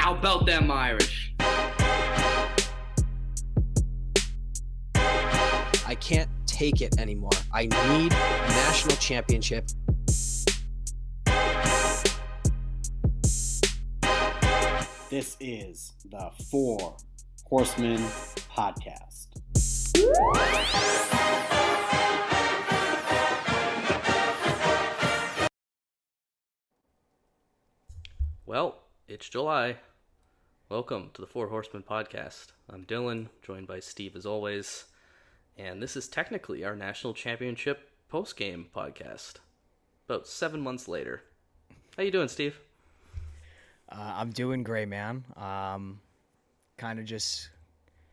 How about them Irish? I can't take it anymore. I need a national championship. This is the Four Horsemen Podcast. Well, it's July. Welcome to the Four Horsemen Podcast. I'm Dylan, joined by Steve as always. And this is technically our national championship post-game podcast. About 7 months later. How you doing, Steve? I'm doing great, man. Kind of just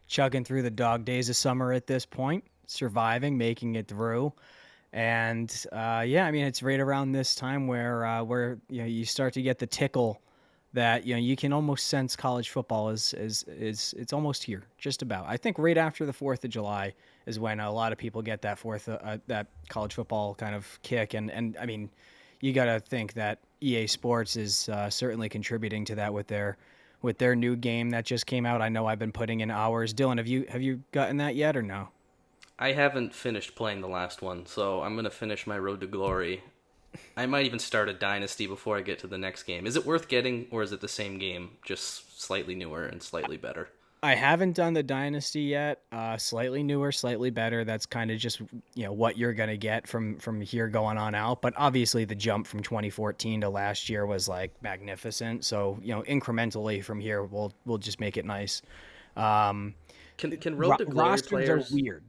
chugging through the dog days of summer at this point, surviving, making it through. And it's right around this time where you start to get the tickle that you can almost sense college football is it's almost here, just about. I think right after the 4th of July is when a lot of people get that that college football kind of kick, and I mean, you got to think that EA Sports is certainly contributing to that with their new game that just came out. I know I've been putting in hours. Dylan, have you gotten that yet or no? I haven't finished playing the last one, so I'm going to finish my Road to Glory. I might even start a Dynasty before I get to the next game. Is it worth getting, or is it the same game, just slightly newer and slightly better? I haven't done the Dynasty yet. Slightly newer, slightly better. That's kind of just what you're gonna get from here going on out. But obviously, the jump from 2014 to last year was like magnificent. So incrementally from here, we'll just make it nice. Can Road to Glory rosters players are weird?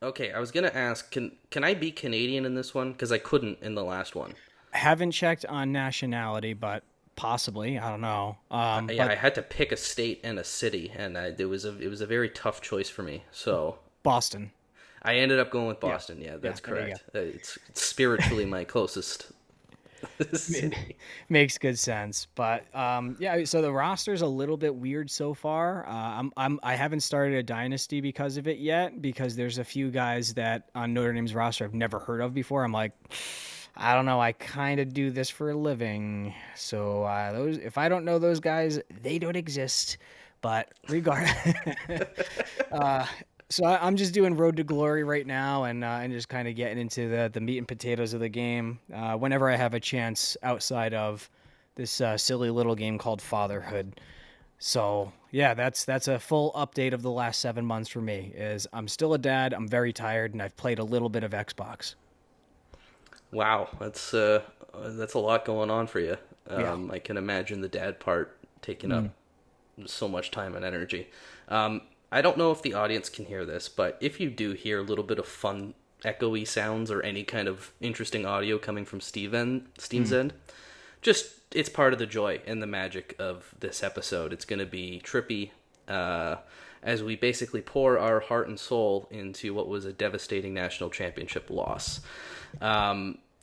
Okay, I was gonna ask, can I be Canadian in this one? Because I couldn't in the last one. I haven't checked on nationality, but possibly. I don't know. I had to pick a state and a city, and it was a very tough choice for me. So Boston. I ended up going with Boston. Yeah, that's correct. It's spiritually my closest city. Makes good sense. But so the roster's a little bit weird so far. I haven't started a dynasty because of it yet, because there's a few guys that on Notre Dame's roster I've never heard of before. I'm like, I don't know. I kind of do this for a living, so if I don't know those guys, they don't exist. But so I'm just doing Road to Glory right now, and just kind of getting into the meat and potatoes of the game whenever I have a chance outside of this silly little game called Fatherhood. So yeah, that's a full update of the last 7 months for me. Is I'm still a dad. I'm very tired, and I've played a little bit of Xbox. Wow, that's a lot going on for you. Yeah. I can imagine the dad part taking up so much time and energy. I don't know if the audience can hear this, but if you do hear a little bit of fun echoey sounds or any kind of interesting audio coming from Steve's end, just it's part of the joy and the magic of this episode. It's going to be trippy as we basically pour our heart and soul into what was a devastating national championship loss.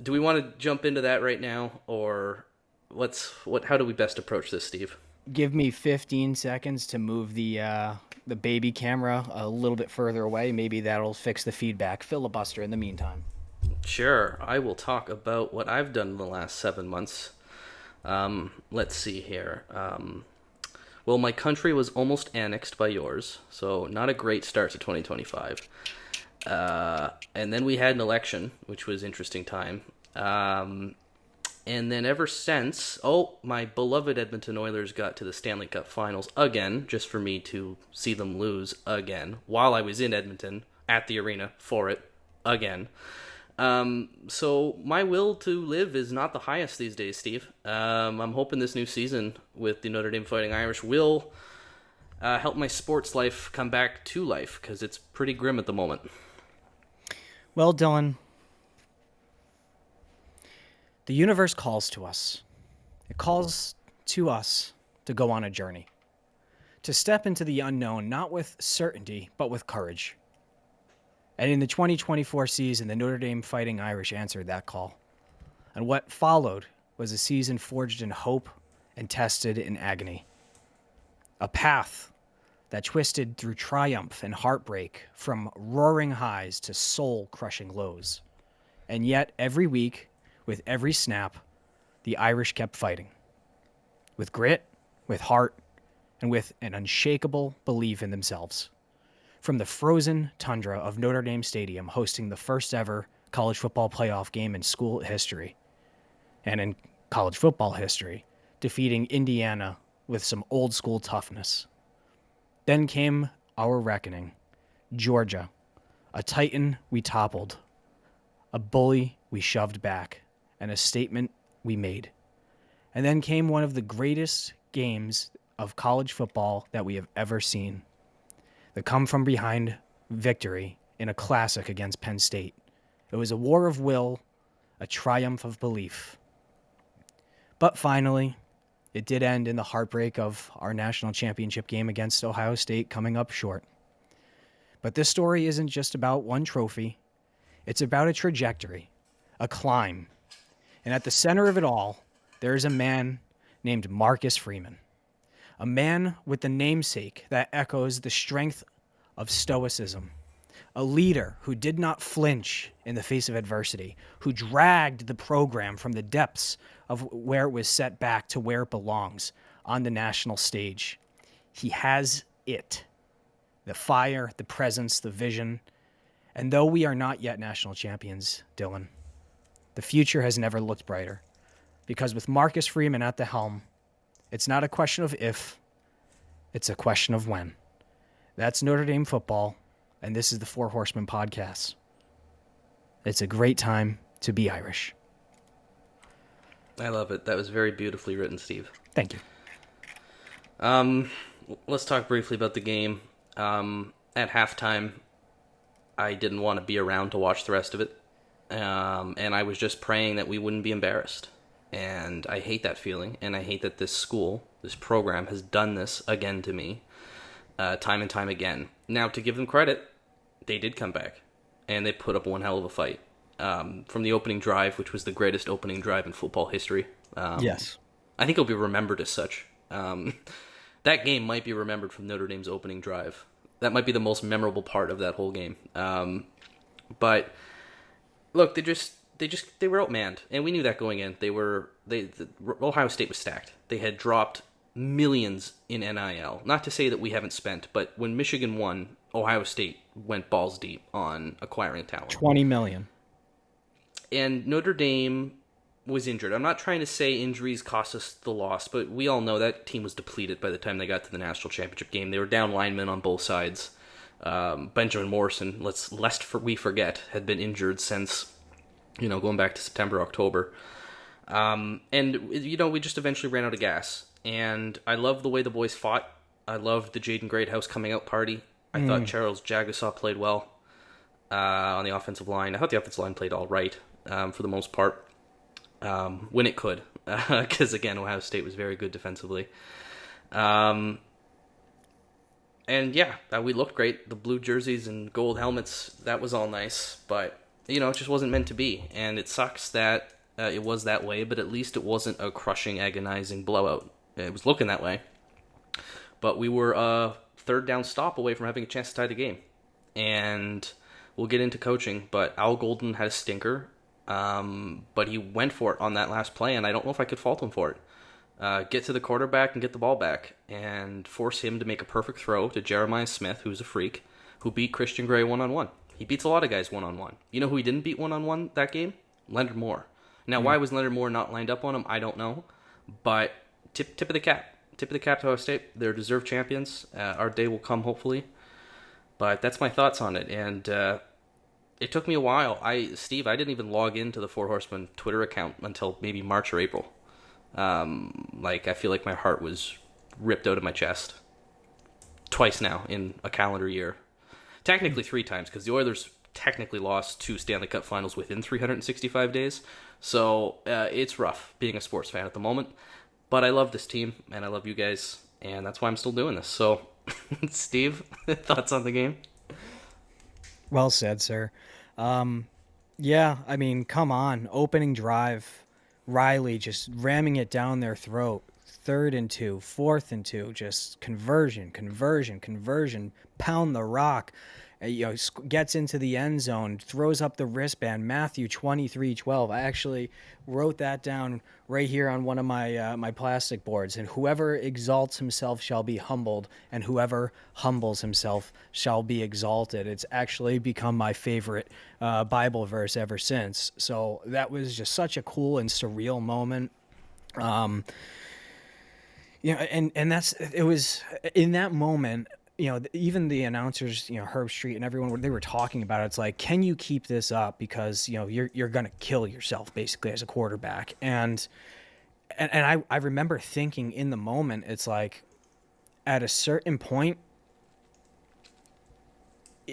Do we want to jump into that right now, or how do we best approach this, Steve? Give me 15 seconds to move the baby camera a little bit further away. Maybe that'll fix the feedback. Filibuster in the meantime. Sure. I will talk about what I've done in the last 7 months. Let's see here. Well, my country was almost annexed by yours, so not a great start to 2025. And then we had an election, which was interesting time. And then ever since, my beloved Edmonton Oilers got to the Stanley Cup Finals again, just for me to see them lose again, while I was in Edmonton, at the arena, for it, again. So my will to live is not the highest these days, Steve. I'm hoping this new season with the Notre Dame Fighting Irish will help my sports life come back to life, because it's pretty grim at the moment. Well, Dylan, the universe calls to us. It calls to us to go on a journey, to step into the unknown, not with certainty, but with courage. And in the 2024 season, the Notre Dame Fighting Irish answered that call. And what followed was a season forged in hope and tested in agony. A path that twisted through triumph and heartbreak, from roaring highs to soul-crushing lows. And yet, every week, with every snap, the Irish kept fighting. With grit, with heart, and with an unshakable belief in themselves. From the frozen tundra of Notre Dame Stadium hosting the first ever college football playoff game in school history, and in college football history, defeating Indiana with some old school toughness. Then came our reckoning. Georgia, a titan we toppled, a bully we shoved back, and a statement we made. And then came one of the greatest games of college football that we have ever seen. The come-from-behind victory in a classic against Penn State. It was a war of will, a triumph of belief. But finally, it did end in the heartbreak of our national championship game against Ohio State coming up short. But this story isn't just about one trophy. It's about a trajectory, a climb. And at the center of it all, there is a man named Marcus Freeman. A man with the namesake that echoes the strength of stoicism. A leader who did not flinch in the face of adversity, who dragged the program from the depths of where it was set back to where it belongs on the national stage. He has it. The fire, the presence, the vision. And though we are not yet national champions, Dylan, the future has never looked brighter. Because with Marcus Freeman at the helm, it's not a question of if, it's a question of when. That's Notre Dame football, and this is the Four Horsemen podcast. It's a great time to be Irish. I love it. That was very beautifully written, Steve. Thank you. Let's talk briefly about the game. At halftime, I didn't want to be around to watch the rest of it. And I was just praying that we wouldn't be embarrassed. And I hate that feeling. And I hate that this school, this program, has done this again to me, time and time again. Now, to give them credit, they did come back. And they put up one hell of a fight. From the opening drive, which was the greatest opening drive in football history. Yes. I think it'll be remembered as such. That game might be remembered from Notre Dame's opening drive. That might be the most memorable part of that whole game. But look, they were outmanned, and we knew that going in. Ohio State was stacked. They had dropped millions in NIL. Not to say that we haven't spent, but when Michigan won, Ohio State went balls deep on acquiring talent. 20 million. And Notre Dame was injured. I'm not trying to say injuries cost us the loss, but we all know that team was depleted by the time they got to the national championship game. They were down linemen on both sides. Benjamin Morrison, lest we forget, had been injured since, going back to September, October. And we just eventually ran out of gas. And I love the way the boys fought. I loved the Jaden Greathouse coming out party. I thought Charles Jagasaw played well on the offensive line. I thought the offensive line played all right for the most part. When it could, because again, Ohio State was very good defensively. And yeah, we looked great. The blue jerseys and gold helmets, that was all nice, but it just wasn't meant to be. And it sucks that it was that way, but at least it wasn't a crushing, agonizing blowout. It was looking that way. But we were a third down stop away from having a chance to tie the game. And we'll get into coaching, but Al Golden had a stinker. But he went for it on that last play, and I don't know if I could fault him for it. Get to the quarterback and get the ball back, and force him to make a perfect throw to Jeremiah Smith, who's a freak, who beat Christian Gray one-on-one. He beats a lot of guys one-on-one. You know who he didn't beat one-on-one that game? Leonard Moore. Now, why was Leonard Moore not lined up on him? I don't know. But tip of the cap. Tip of the cap to Ohio State. They're deserved champions. Our day will come, hopefully. But that's my thoughts on it, and it took me a while. Steve, I didn't even log into the Four Horsemen Twitter account until maybe March or April. I feel like my heart was ripped out of my chest. Twice now in a calendar year. Technically 3 times, because the Oilers technically lost 2 Stanley Cup finals within 365 days. So it's rough being a sports fan at the moment. But I love this team, and I love you guys, and that's why I'm still doing this. So, Steve, thoughts on the game? Well said, sir. Yeah, I mean, come on. Opening drive, Riley just ramming it down their throat. 3rd and 2, 4th and 2, just conversion, pound the rock. gets into the end zone, throws up the wristband, Matthew 23:12. I actually wrote that down right here on one of my plastic boards. And whoever exalts himself shall be humbled, and whoever humbles himself shall be exalted. It's actually become my favorite Bible verse ever since. So that was just such a cool and surreal moment. And it was in that moment, even the announcers, Herb Street and everyone, they were talking about it. It's like, can you keep this up? Because, you're going to kill yourself basically as a quarterback. And I remember thinking in the moment, it's like at a certain point,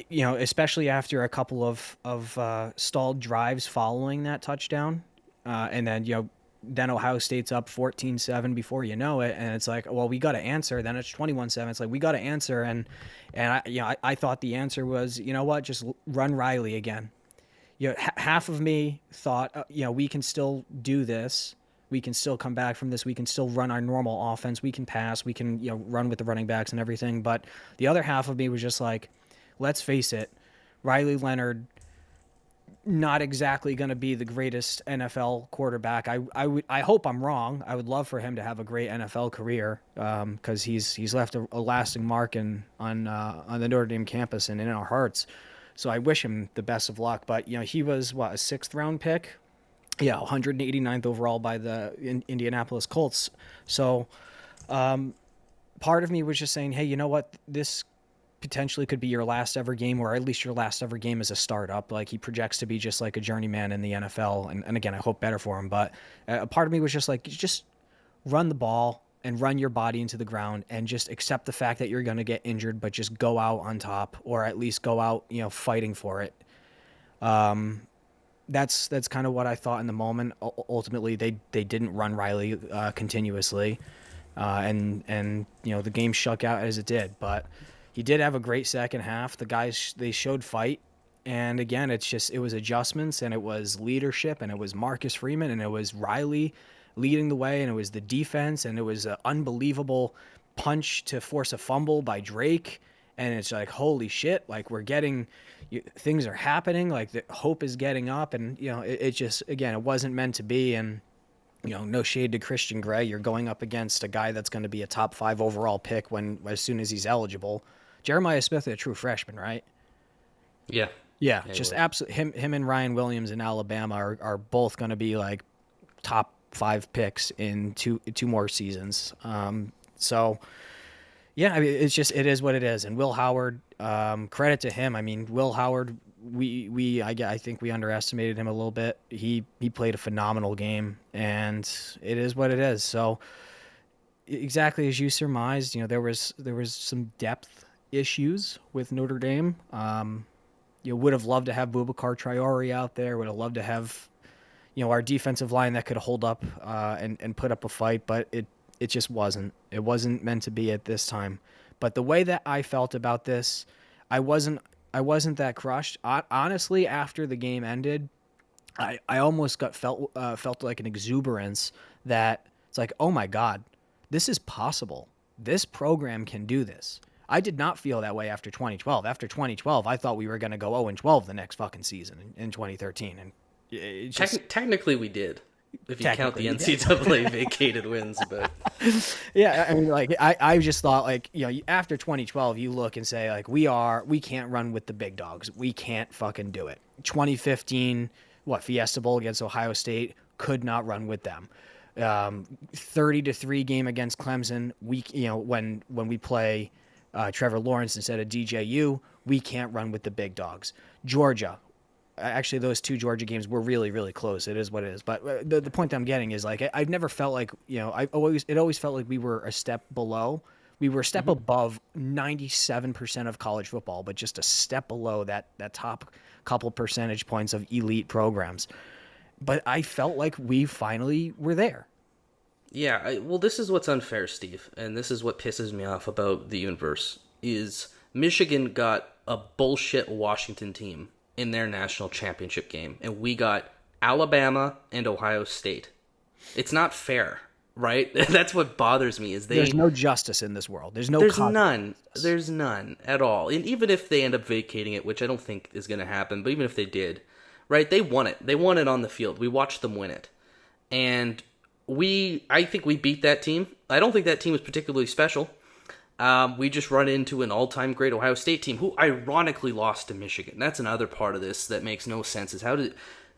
especially after a couple of stalled drives following that touchdown, and then Ohio State's up 14-7 before you know it, and it's like, well, we got to answer. Then it's 21-7. It's like, we got to answer, and I thought the answer was, just run Riley again. Half of me thought, we can still do this. We can still come back from this. We can still run our normal offense. We can pass. We can run with the running backs and everything. But the other half of me was just like, let's face it, Riley Leonard, not exactly going to be the greatest NFL quarterback. I hope I'm wrong. I would love for him to have a great NFL career, because he's left a lasting mark on the Notre Dame campus and in our hearts. So I wish him the best of luck. But he was a 6th round pick, 189th overall by the Indianapolis Colts. So part of me was just saying, hey, you know what, this potentially could be your last ever game, or at least your last ever game as a startup. Like, he projects to be just like a journeyman in the NFL. And again, I hope better for him. But a part of me was just like, just run the ball and run your body into the ground and just accept the fact that you're going to get injured, but just go out on top, or at least go out, fighting for it. That's kind of what I thought in the moment. Ultimately, they didn't run Riley continuously. And the game shook out as it did, but he did have a great second half. The guys, they showed fight. And again, it was adjustments, and it was leadership, and it was Marcus Freeman, and it was Riley leading the way, and it was the defense, and it was an unbelievable punch to force a fumble by Drake. And it's like, holy shit, like, things are happening, like the hope is getting up. And, it just, again, it wasn't meant to be. And, no shade to Christian Gray. You're going up against a guy that's going to be a top 5 overall pick as soon as he's eligible. Jeremiah Smith, a true freshman, right? Yeah. Yeah, just absolutely. Him and Ryan Williams in Alabama are both going to be like top 5 picks in two more seasons. So yeah, I mean, it is what it is. And Will Howard, credit to him. I mean, Will Howard, I think we underestimated him a little bit. He played a phenomenal game, and it is what it is. So exactly as you surmised, there was some depth issues with Notre Dame. You would have loved to have Boubacar Traore out there. Would have loved to have, our defensive line that could hold up and put up a fight, but it just wasn't. It wasn't meant to be at this time. But the way that I felt about this, I wasn't that crushed. Honestly, after the game ended, I almost felt like an exuberance that it's like, oh my God, this is possible. This program can do this. I did not feel that way after 2012. After 2012, I thought we were going to go 0-12 the next fucking season in 2013. And it just, technically we did, if you count the NCAA vacated wins. But yeah, I mean, like, I just thought, like, after 2012, you look and say, like, we can't run with the big dogs. We can't fucking do it. 2015, Fiesta Bowl against Ohio State, could not run with them. 30-3 game against Clemson, when we play Trevor Lawrence instead of DJU, we can't run with the big dogs. Georgia, actually, those 2 Georgia games were really, really close. It is what it is. But the point I'm getting is, like, I've never felt like, it always felt like we were a step below. We were a step above 97% of college football, but just a step below that top couple percentage points of elite programs. But I felt like we finally were there. Yeah, well, this is what's unfair, Steve, and this is what pisses me off about the universe, is Michigan got a bullshit Washington team in their national championship game, and we got Alabama and Ohio State. It's not fair, right? That's what bothers me is There's no justice in this world. There's none. There's none at all. And even if they end up vacating it, which I don't think is going to happen, but even if they did, right? They won it. They won it on the field. We watched them win it. And I think we beat that team. I don't think that team was particularly special. We just run into an all-time great Ohio State team who ironically lost to Michigan. That's another part of this that makes no sense, is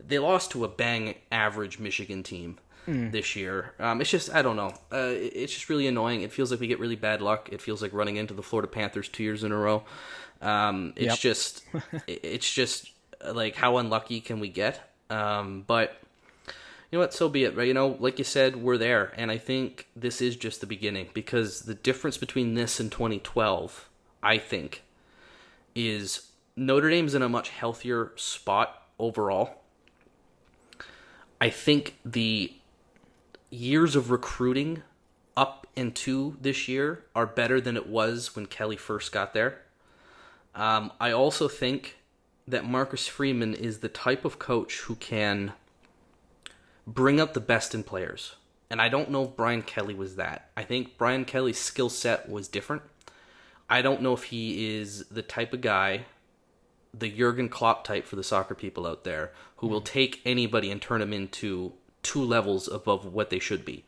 they lost to a bang average Michigan team this year. It's just, I don't know. It's just really annoying. It feels like we get really bad luck. It feels like running into the Florida Panthers 2 years in a row. It's just like, how unlucky can we get? But you know what, so be it, right? Like you said, we're there, and I think this is just the beginning, because the difference between this and 2012, I think, is Notre Dame's in a much healthier spot overall. I think the years of recruiting up into this year are better than it was when Kelly first got there. I also think that Marcus Freeman is the type of coach who can bring out the best in players. And I don't know if Brian Kelly was that. I think Brian Kelly's skill set was different. I don't know if he is the type of guy, the Jurgen Klopp type for the soccer people out there, who will take anybody and turn them into 2 levels above what they should be.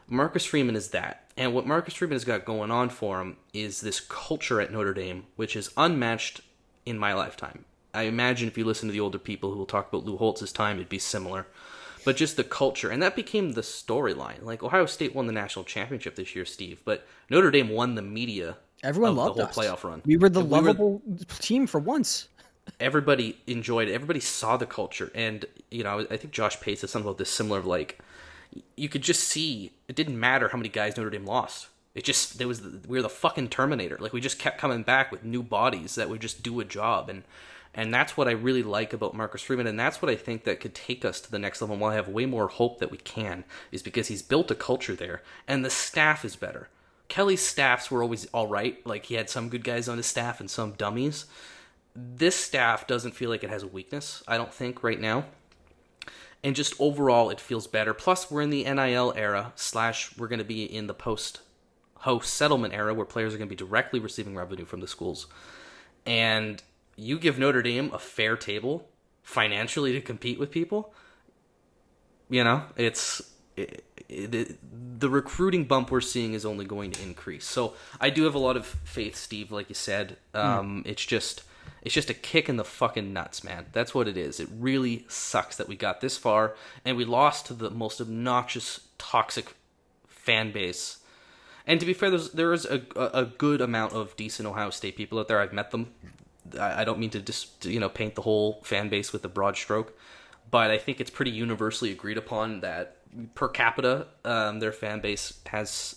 Marcus Freeman is that. And what Marcus Freeman has got going on for him is this culture at Notre Dame, which is unmatched in my lifetime. I imagine if you listen to the older people who will talk about Lou Holtz's time, it'd be similar. But just the culture, and that became the storyline. Like, Ohio State won the national championship this year, Steve, but Notre Dame won the media. Everyone loved the whole us. Playoff run. We were the lovable team for once. Everybody enjoyed it. Everybody saw the culture, and I think Josh Pace said something about this similar. Like, you could just see it didn't matter how many guys Notre Dame lost. We were the fucking Terminator. Like, we just kept coming back with new bodies that would just do a job, and that's what I really like about Marcus Freeman, and that's what I think that could take us to the next level. And why I have way more hope that we can is because he's built a culture there, and the staff is better. Kelly's staffs were always all right. Like, he had some good guys on his staff and some dummies. This staff doesn't feel like it has a weakness, I don't think, right now. And just overall, it feels better. Plus, we're in the NIL era, / we're going to be in the post-host settlement era, where players are going to be directly receiving revenue from the schools. And you give Notre Dame a fair table financially to compete with people, the recruiting bump we're seeing is only going to increase. So I do have a lot of faith, Steve, like you said. It's just a kick in the fucking nuts, man. That's what it is. It really sucks that we got this far and we lost to the most obnoxious, toxic fan base. And to be fair, there is a good amount of decent Ohio State people out there. I've met them. I don't mean to just paint the whole fan base with a broad stroke, but I think it's pretty universally agreed upon that per capita, their fan base has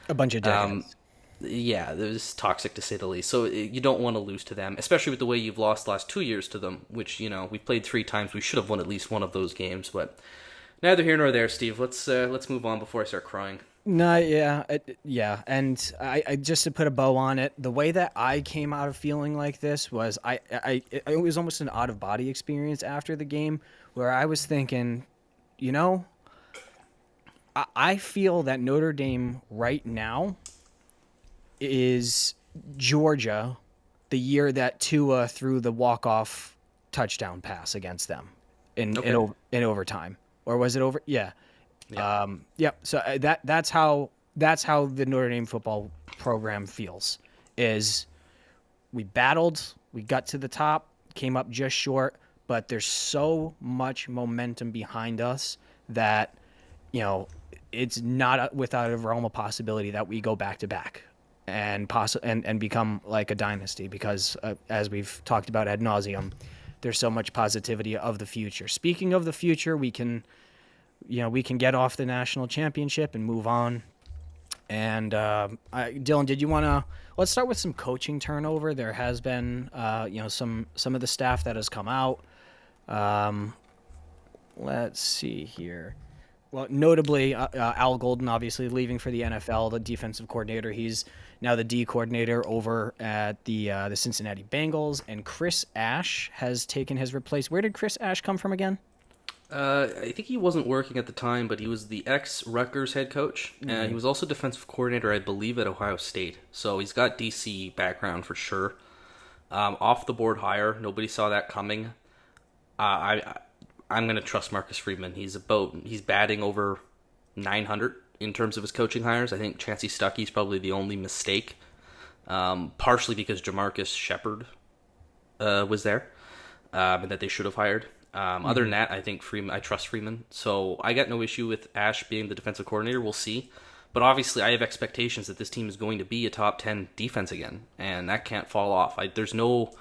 a bunch of dickheads. Yeah, it's toxic to say the least. So you don't want to lose to them, especially with the way you've lost the last 2 years to them, which we've played 3 times. We should have won at least one of those games, but neither here nor there, Steve. Let's move on before I start crying. No, yeah, and I just to put a bow on it, the way that I came out of feeling like this was it was almost an out of body experience after the game, where I was thinking, I feel that Notre Dame right now is Georgia, the year that Tua threw the walk-off touchdown pass against them in overtime, or was it over? Yeah. So that's how the Notre Dame football program feels. Is we battled, we got to the top, came up just short, but there's so much momentum behind us that it's not without a realm of possibility that we go back to back and become like a dynasty, because as we've talked about ad nauseum, there's so much positivity of the future. Speaking of the future, we can get off the national championship and move on. And Dylan, did you want to? Let's start with some coaching turnover. There has been, some of the staff that has come out. Let's see here. Well, notably, Al Golden, obviously leaving for the NFL, the defensive coordinator. He's now the D coordinator over at the Cincinnati Bengals, and Chris Ash has taken his replace. Where did Chris Ash come from again? I think he wasn't working at the time, but he was the ex-Rutgers head coach, and he was also defensive coordinator, I believe, at Ohio State. So he's got DC background for sure. Off the board hire, nobody saw that coming. I'm going to trust Marcus Freeman. He's batting over 900 in terms of his coaching hires. I think Chancey Stuckey's probably the only mistake, partially because Jamarcus Shepard was there, and that they should have hired. Other than that, I think I trust Freeman. So I got no issue with Ash being the defensive coordinator. We'll see. But obviously, I have expectations that this team is going to be a top 10 defense again, and that can't fall off. There's no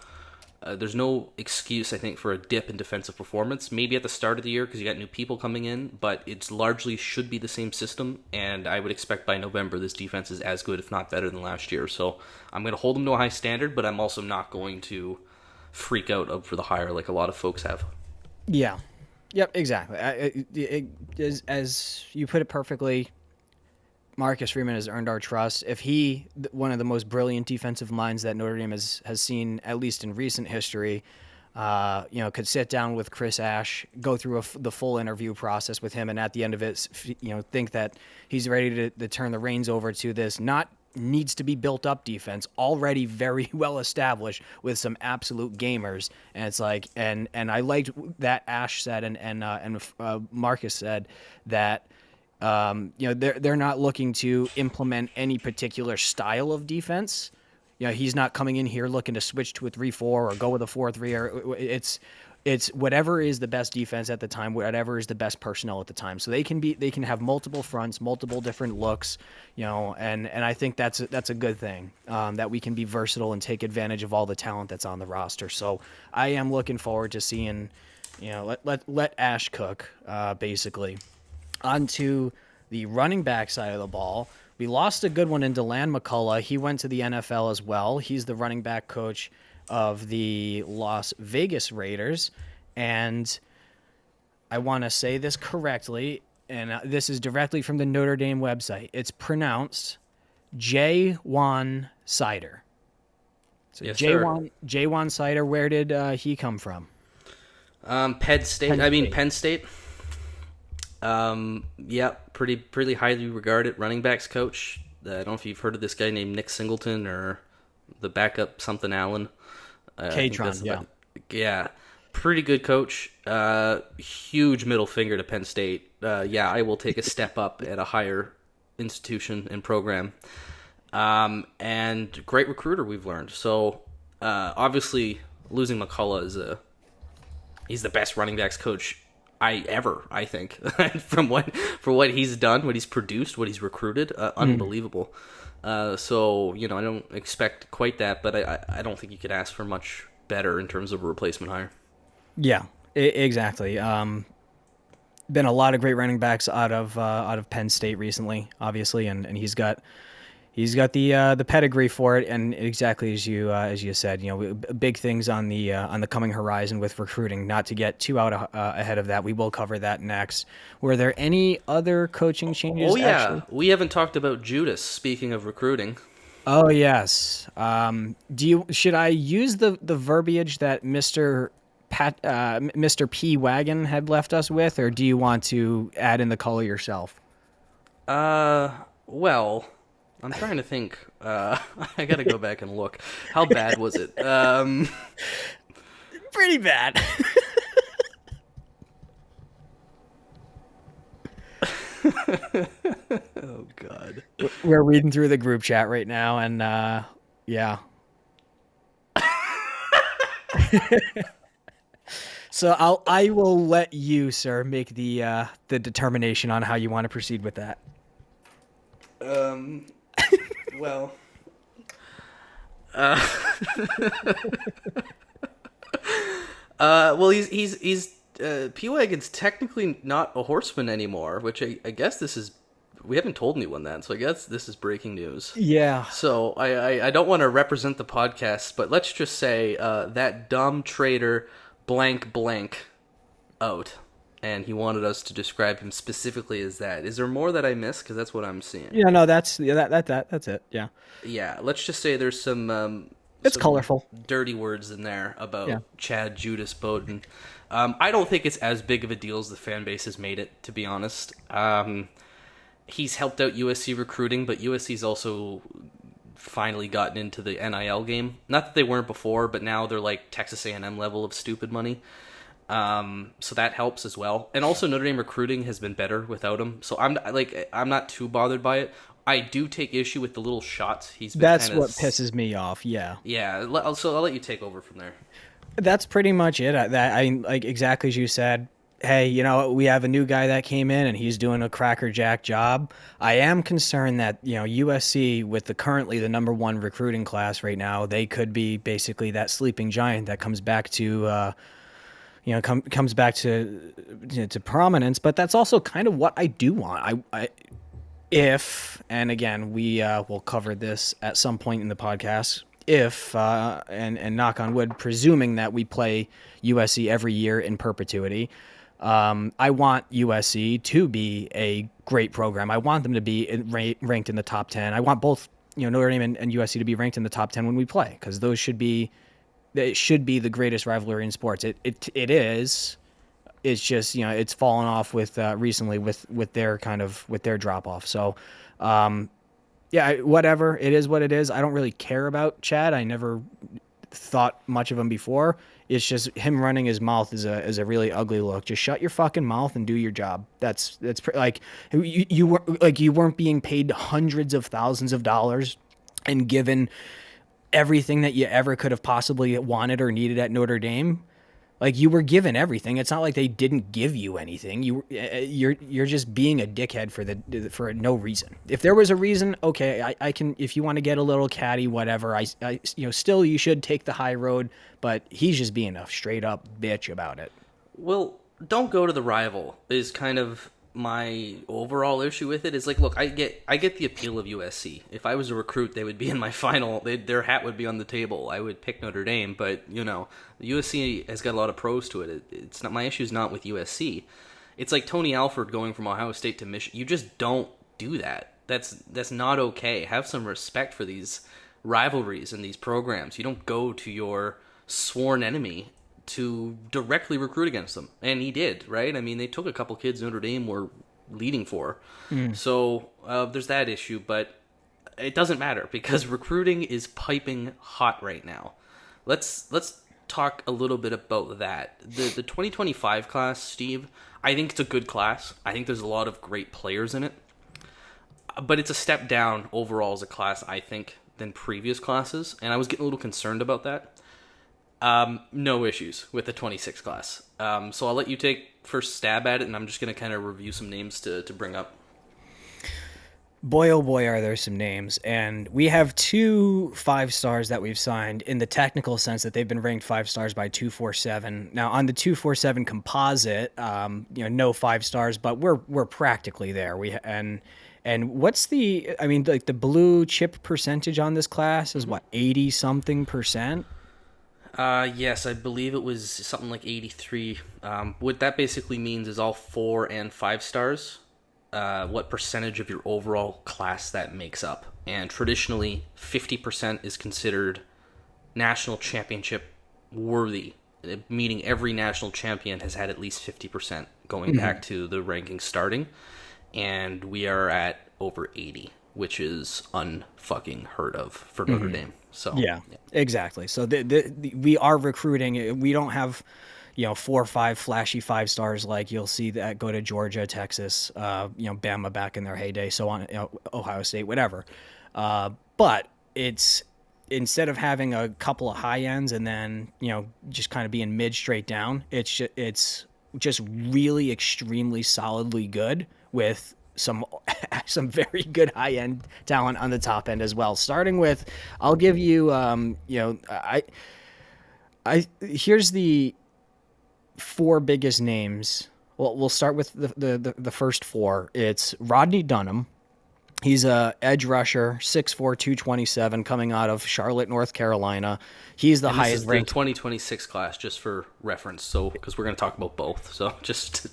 excuse, I think, for a dip in defensive performance. Maybe at the start of the year because you got new people coming in, but it's largely should be the same system, and I would expect by November this defense is as good, if not better, than last year. So I'm going to hold them to a high standard, but I'm also not going to freak out for the hire like a lot of folks have. Yeah. Yep, exactly. As you put it perfectly, Marcus Freeman has earned our trust. If one of the most brilliant defensive minds that Notre Dame has seen, at least in recent history, could sit down with Chris Ash, go through the full interview process with him, and at the end of it, think that he's ready to turn the reins over to this needs to be built up defense, already very well established with some absolute gamers. And it's like, and I liked that Ash said and Marcus said that they're not looking to implement any particular style of defense. He's not coming in here looking to switch to a 3-4 or go with a 4-3, or it's whatever is the best defense at the time, whatever is the best personnel at the time. So they can have multiple fronts, multiple different looks, and I think that's a good thing, that we can be versatile and take advantage of all the talent that's on the roster. So I am looking forward to seeing, let Ash cook, basically. Onto the running back side of the ball. We lost a good one in DeLand McCullough. He went to the NFL as well. He's the running back coach of the Las Vegas Raiders. And I want to say this correctly, and this is directly from the Notre Dame website. It's pronounced J1 Sider. So yes, J1 Sider, where did he come from? Penn State. Penn State. Pretty highly regarded running backs coach. I don't know if you've heard of this guy named Nick Singleton or the backup something Allen. Katron, yeah. Pretty good coach. Huge middle finger to Penn State. I will take a step up at a higher institution and program. And great recruiter, we've learned. So, obviously, losing McCullough he's the best running backs coach I think, for what he's done, what he's produced, what he's recruited, unbelievable. So, I don't expect quite that, but I don't think you could ask for much better in terms of a replacement hire. Yeah, exactly. Been a lot of great running backs out of Penn State recently, obviously, and he's got the pedigree for it, and exactly as you said, big things on the coming horizon with recruiting. Not to get too out ahead of that, we will cover that next. Were there any other coaching changes? Oh yeah, actually? We haven't talked about Judas. Speaking of recruiting. Oh yes. Should I use the verbiage that Mr. P. Wagon had left us with, or do you want to add in the color yourself? Well, I'm trying to think. I gotta go back and look. How bad was it? Pretty bad. Oh God. We're reading through the group chat right now, and yeah. So I will let you, sir, make the determination on how you want to proceed with that. Well, he's P-Wagon's technically not a horseman anymore, which I guess we haven't told anyone that, so I guess this is breaking news. Yeah. So I don't want to represent the podcast, but let's just say that dumb traitor blank out. And he wanted us to describe him specifically as that. Is there more that I missed? Because that's what I'm seeing. Yeah, no, that's it. Yeah. Yeah, let's just say there's some. It's colorful. Dirty words in there about Chad Judas Bowden. I don't think it's as big of a deal as the fan base has made it, to be honest. He's helped out USC recruiting, but USC's also finally gotten into the NIL game. Not that they weren't before, but now they're like Texas A&M level of stupid money. So that helps as well. And also Notre Dame recruiting has been better without him. So I'm not too bothered by it. I do take issue with the little shots he's been. That's what pisses me off. Yeah. Yeah. So I'll let you take over from there. That's pretty much it. I like exactly as you said. Hey, we have a new guy that came in and he's doing a crackerjack job. I am concerned that, USC with currently the number 1 recruiting class right now, they could be basically that sleeping giant that comes back to, comes back to prominence. But that's also kind of what I do want. And again, we will cover this at some point in the podcast. If and knock on wood, presuming that we play USC every year in perpetuity, I want USC to be a great program. I want them to be ranked in the top 10. I want both, Notre Dame and USC to be ranked in the top 10 when we play, because those should be the greatest rivalry in sports. It is. It's just it's fallen off with recently with their drop off. So. Yeah, whatever. It is what it is. I don't really care about Chad. I never thought much of him before. It's just him running his mouth is a really ugly look. Just shut your fucking mouth and do your job. That's like you weren't being paid hundreds of thousands of dollars and given everything that you ever could have possibly wanted or needed at Notre Dame. Like, you were given everything. It's not like they didn't give you anything. You're just being a dickhead for no reason. If there was a reason, okay, I can. If you want to get a little catty, whatever. Still you should take the high road. But he's just being a straight up bitch about it. Well, don't go to the rival is kind of my overall issue with it. Is like, look, I get the appeal of USC. If I was a recruit, they would be in my final. Their hat would be on the table. I would pick Notre Dame, but USC has got a lot of pros to it. It's not my issue. Is not with USC. It's like Tony Alford going from Ohio State to Michigan. You just don't do that. That's not okay. Have some respect for these rivalries and these programs. You don't go to your sworn enemy to directly recruit against them. And he did, right? I mean, they took a couple kids Notre Dame were leading for. So there's that issue, but it doesn't matter because recruiting is piping hot right now. Let's talk a little bit about that. The 2025 class, Steve, I think it's a good class. I think there's a lot of great players in it. But it's a step down overall as a class, I think, than previous classes. And I was getting a little concerned about that. No issues with the 26 class. So I'll let you take first stab at it, and I'm just going to kind of review some names to bring up. Boy, oh boy, are there some names. And we have 2 5-stars that we've signed in the technical sense that they've been ranked 5 stars by 247. Now, on the 247 composite, no 5 stars, but we're practically there. And what's the blue chip percentage on this class is what, 80-something%? Yes, I believe it was something like 83. What that basically means is all 4 and 5 stars, what percentage of your overall class that makes up. And traditionally, 50% is considered national championship worthy, meaning every national champion has had at least 50% going back to the ranking starting. And we are at over 80, which is unfucking heard of for Notre Dame. So yeah, exactly. So we are recruiting. We don't have 4 or 5 flashy 5 stars like you'll see that go to Georgia, Texas, Bama back in their heyday, so on, Ohio State, whatever. But it's instead of having a couple of high ends and then just kind of being mid straight down, it's just really extremely solidly good with some very good high end talent on the top end as well. Starting with, I'll give you, here's the 4 biggest names. Well, we'll start with the first 4. It's Rodney Dunham. He's a edge rusher, 6'4", 227, coming out of Charlotte, North Carolina. He's the highest ranked. 2026 class, just for reference. So, because we're going to talk about both. So, just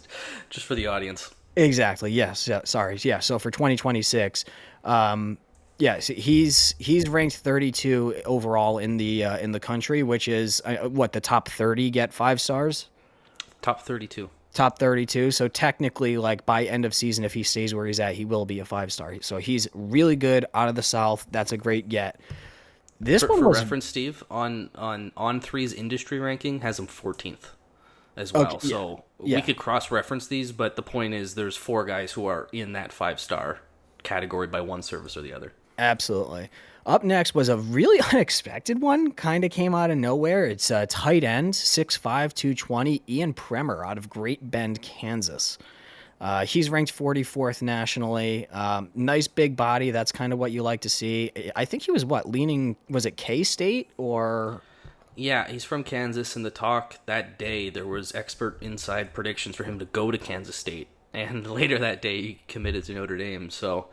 for the audience. Exactly. Yes. Yeah, sorry. Yeah. So for 2026, so he's ranked 32 overall in the country, which is what the top 30 get 5 stars. Top 32. Top 32. So technically, like by end of season, if he stays where he's at, he will be a 5-star. So he's really good out of the South. That's a great get. This one For was reference, Steve, on three's industry ranking has him 14th as well. Okay, so yeah. we could cross-reference these, but the point is there's 4 guys who are in that 5-star category by one service or the other. Absolutely. Up next was a really unexpected one, kind of came out of nowhere. It's a tight end, 6'5", 220, Ian Premer out of Great Bend, Kansas. He's ranked 44th nationally. Nice big body. That's kind of what you like to see. I think he was was it K-State or... Yeah, he's from Kansas, and the talk that day, there was expert inside predictions for him to go to Kansas State. And later that day, he committed to Notre Dame. So,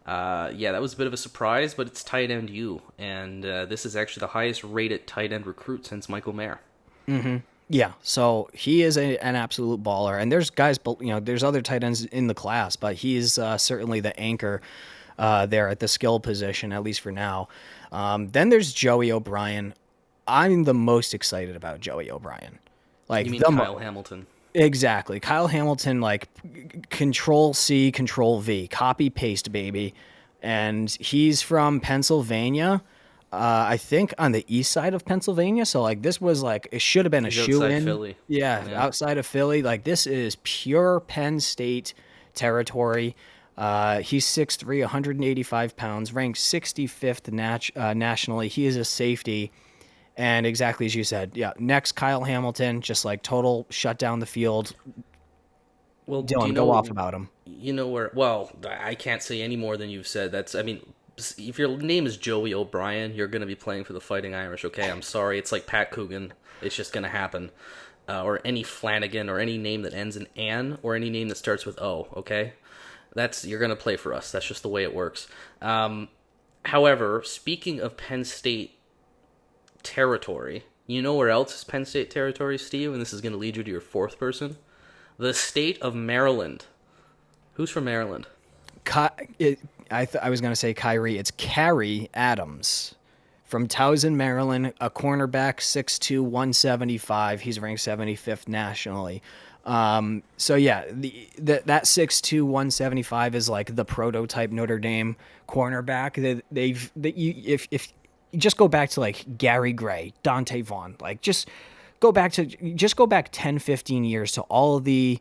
yeah, that was a bit of a surprise, but it's tight end U. And this is actually the highest rated tight end recruit since Michael Mayer. Mm-hmm. Yeah, so he is an absolute baller. And there's guys, there's other tight ends in the class, but he's certainly the anchor there at the skill position, at least for now. Then there's Joey O'Brien. I'm the most excited about Joey O'Brien. Like, you mean Kyle Hamilton? Exactly. Kyle Hamilton, like Control-C, Control-V, copy-paste, baby. And he's from Pennsylvania, I think on the east side of Pennsylvania. So, like, this was, like, it should have been a shoe-in. Philly. Yeah, outside of Philly. Like, this is pure Penn State territory. He's 6'3", 185 pounds, ranked 65th nationally. He is a safety. And exactly as you said, yeah. Next, Kyle Hamilton, just like total shut down the field. Well, Dylan, go off about him. You know where? Well, I can't say any more than you've said. If your name is Joey O'Brien, you're going to be playing for the Fighting Irish. Okay, I'm sorry. It's like Pat Coogan. It's just going to happen. Or any Flanagan, or any name that ends in "an," or any name that starts with "o." Okay, you're going to play for us. That's just the way it works. However, speaking of Penn State territory, you know where else is Penn State territory, Steve? And this is going to lead you to your fourth person. The state of Maryland. Who's from Maryland? I was going to say Kyrie. It's Carrie Adams from Towson, Maryland, a cornerback, 6'2", 175. He's ranked 75th nationally. So yeah, that 6'2", 175 is like the prototype Notre Dame cornerback. If just go back to like Gary Gray, Dante Vaughn, like just go back 10, 15 years to all of the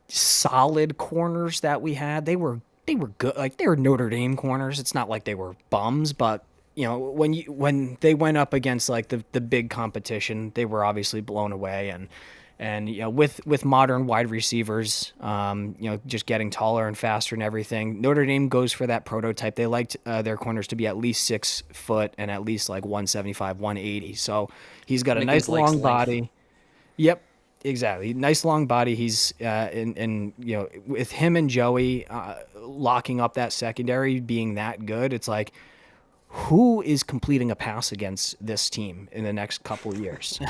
solid corners that we had. They were good. Like, they were Notre Dame corners. It's not like they were bums, but you know, when they went up against like the big competition, they were obviously blown away. And you know, with modern wide receivers, just getting taller and faster and everything, Notre Dame goes for that prototype. They liked their corners to be at least 6 foot and at least like 175, 180. So he's got a nice long body. Yep, exactly. Nice long body. He's with him and Joey locking up that secondary, being that good, it's like, who is completing a pass against this team in the next couple of years?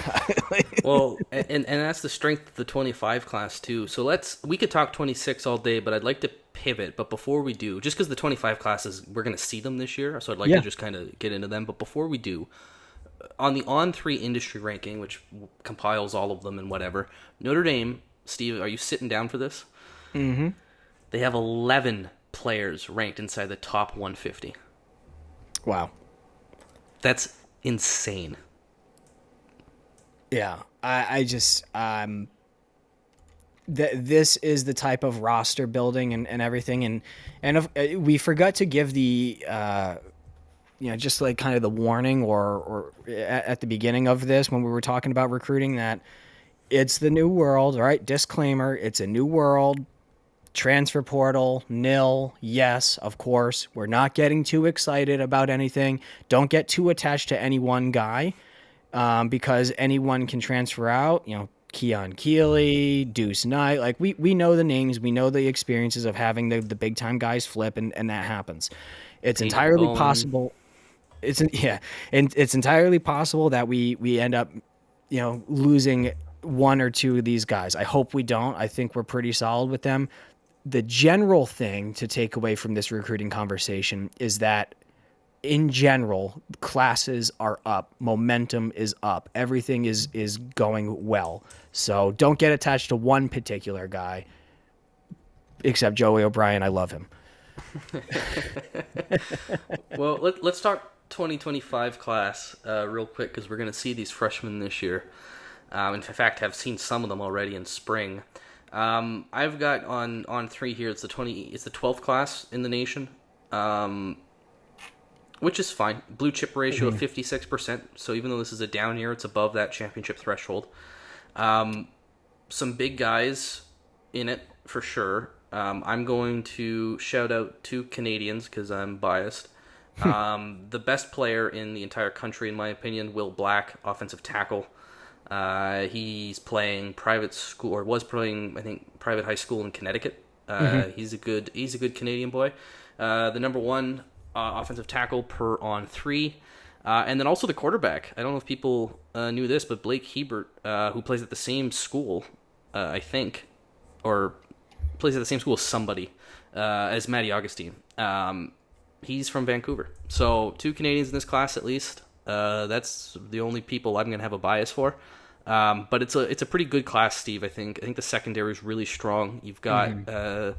Well, and that's the strength of the 25 class too. So we could talk 26 all day, but I'd like to pivot. But before we do, just because the 25 classes, we're going to see them this year, so I'd like to just kind of get into them. But before we do, on the On3 industry ranking, which compiles all of them and whatever, Notre Dame, Steve, are you sitting down for this? Mm-hmm. They have 11 players ranked inside the top 150. Wow. That's insane. Yeah, I just this is the type of roster building and everything, and we forgot to give the just like kind of the warning or at the beginning of this when we were talking about recruiting, that it's the new world, right? Disclaimer, it's a new world. Transfer portal, nil, yes, of course. We're not getting too excited about anything. Don't get too attached to any one guy because anyone can transfer out. You know, Keon Keeley, Deuce Knight. Like, we know the names. We know the experiences of having the big-time guys flip, and that happens. It's entirely possible. It's entirely possible that we end up, losing one or two of these guys. I hope we don't. I think we're pretty solid with them. The general thing to take away from this recruiting conversation is that in general, classes are up. Momentum is up. Everything is going well. So don't get attached to one particular guy, except Joey O'Brien. I love him. Well, let's talk 2025 class real quick, because we're going to see these freshmen this year. In fact, have seen some of them already in spring. I've got on 3 here. It's the 12th class in the nation, which is fine. Blue chip ratio of 56%. So even though this is a down year, it's above that championship threshold. Some big guys in it for sure. I'm going to shout out 2 Canadians because I'm biased. The best player in the entire country, in my opinion, Will Black, offensive tackle. He's playing private school, or was playing, I think, private high school in Connecticut. He's a good Canadian boy. The number 1 offensive tackle per on 3. And then also the quarterback. I don't know if people knew this, but Blake Hebert, who plays at the same school, I think, or plays at the same school as somebody, as Matty Augustine. He's from Vancouver. So 2 Canadians in this class at least. That's the only people I'm going to have a bias for. But it's a pretty good class, Steve, I think. I think the secondary is really strong. You've got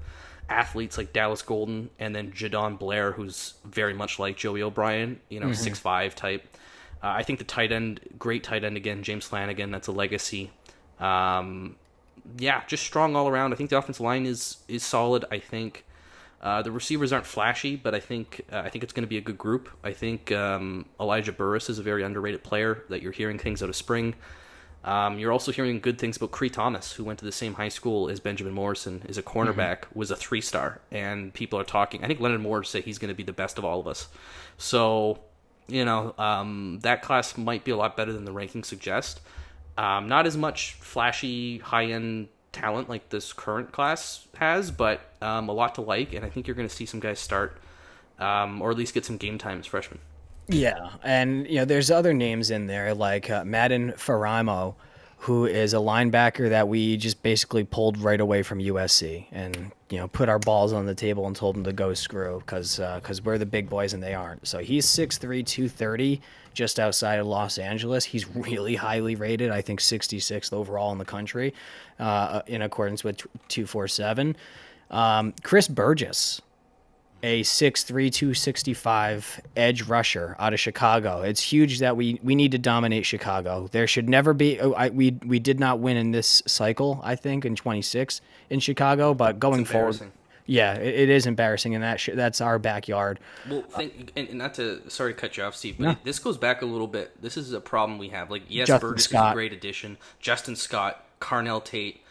athletes like Dallas Golden and then Jadon Blair, who's very much like Joey O'Brien, 6'5" type. I think the tight end, great tight end again, James Flanagan, that's a legacy. Just strong all around. I think the offensive line is solid. I think the receivers aren't flashy, but I think it's going to be a good group. I think Elijah Burris is a very underrated player that you're hearing things out of spring. You're also hearing good things about Cree Thomas, who went to the same high school as Benjamin Morrison, is a cornerback, was a 3-star, and people are talking. I think Leonard Moore say he's going to be the best of all of us. So, that class might be a lot better than the rankings suggest. Not as much flashy, high-end talent like this current class has, but a lot to like, and I think you're going to see some guys start, or at least get some game time as freshmen. Yeah, and there's other names in there like Madden Faraimo, who is a linebacker that we just basically pulled right away from USC, and put our balls on the table and told them to go screw, because we're the big boys and they aren't. So he's 6'3", 230, just outside of Los Angeles. He's really highly rated, I think 66th overall in the country, in accordance with 247. Chris Burgess, a 6'3", 265 edge rusher out of Chicago. It's huge that we need to dominate Chicago. There should never be. We did not win in this cycle, I think, in 26 in Chicago, but going forward, yeah, it is embarrassing, and that's our backyard. Well, and not to, sorry to cut you off, Steve, but this goes back a little bit. This is a problem we have. Like, yes, Burgess is a great addition. Justin Scott, Carnell Tate.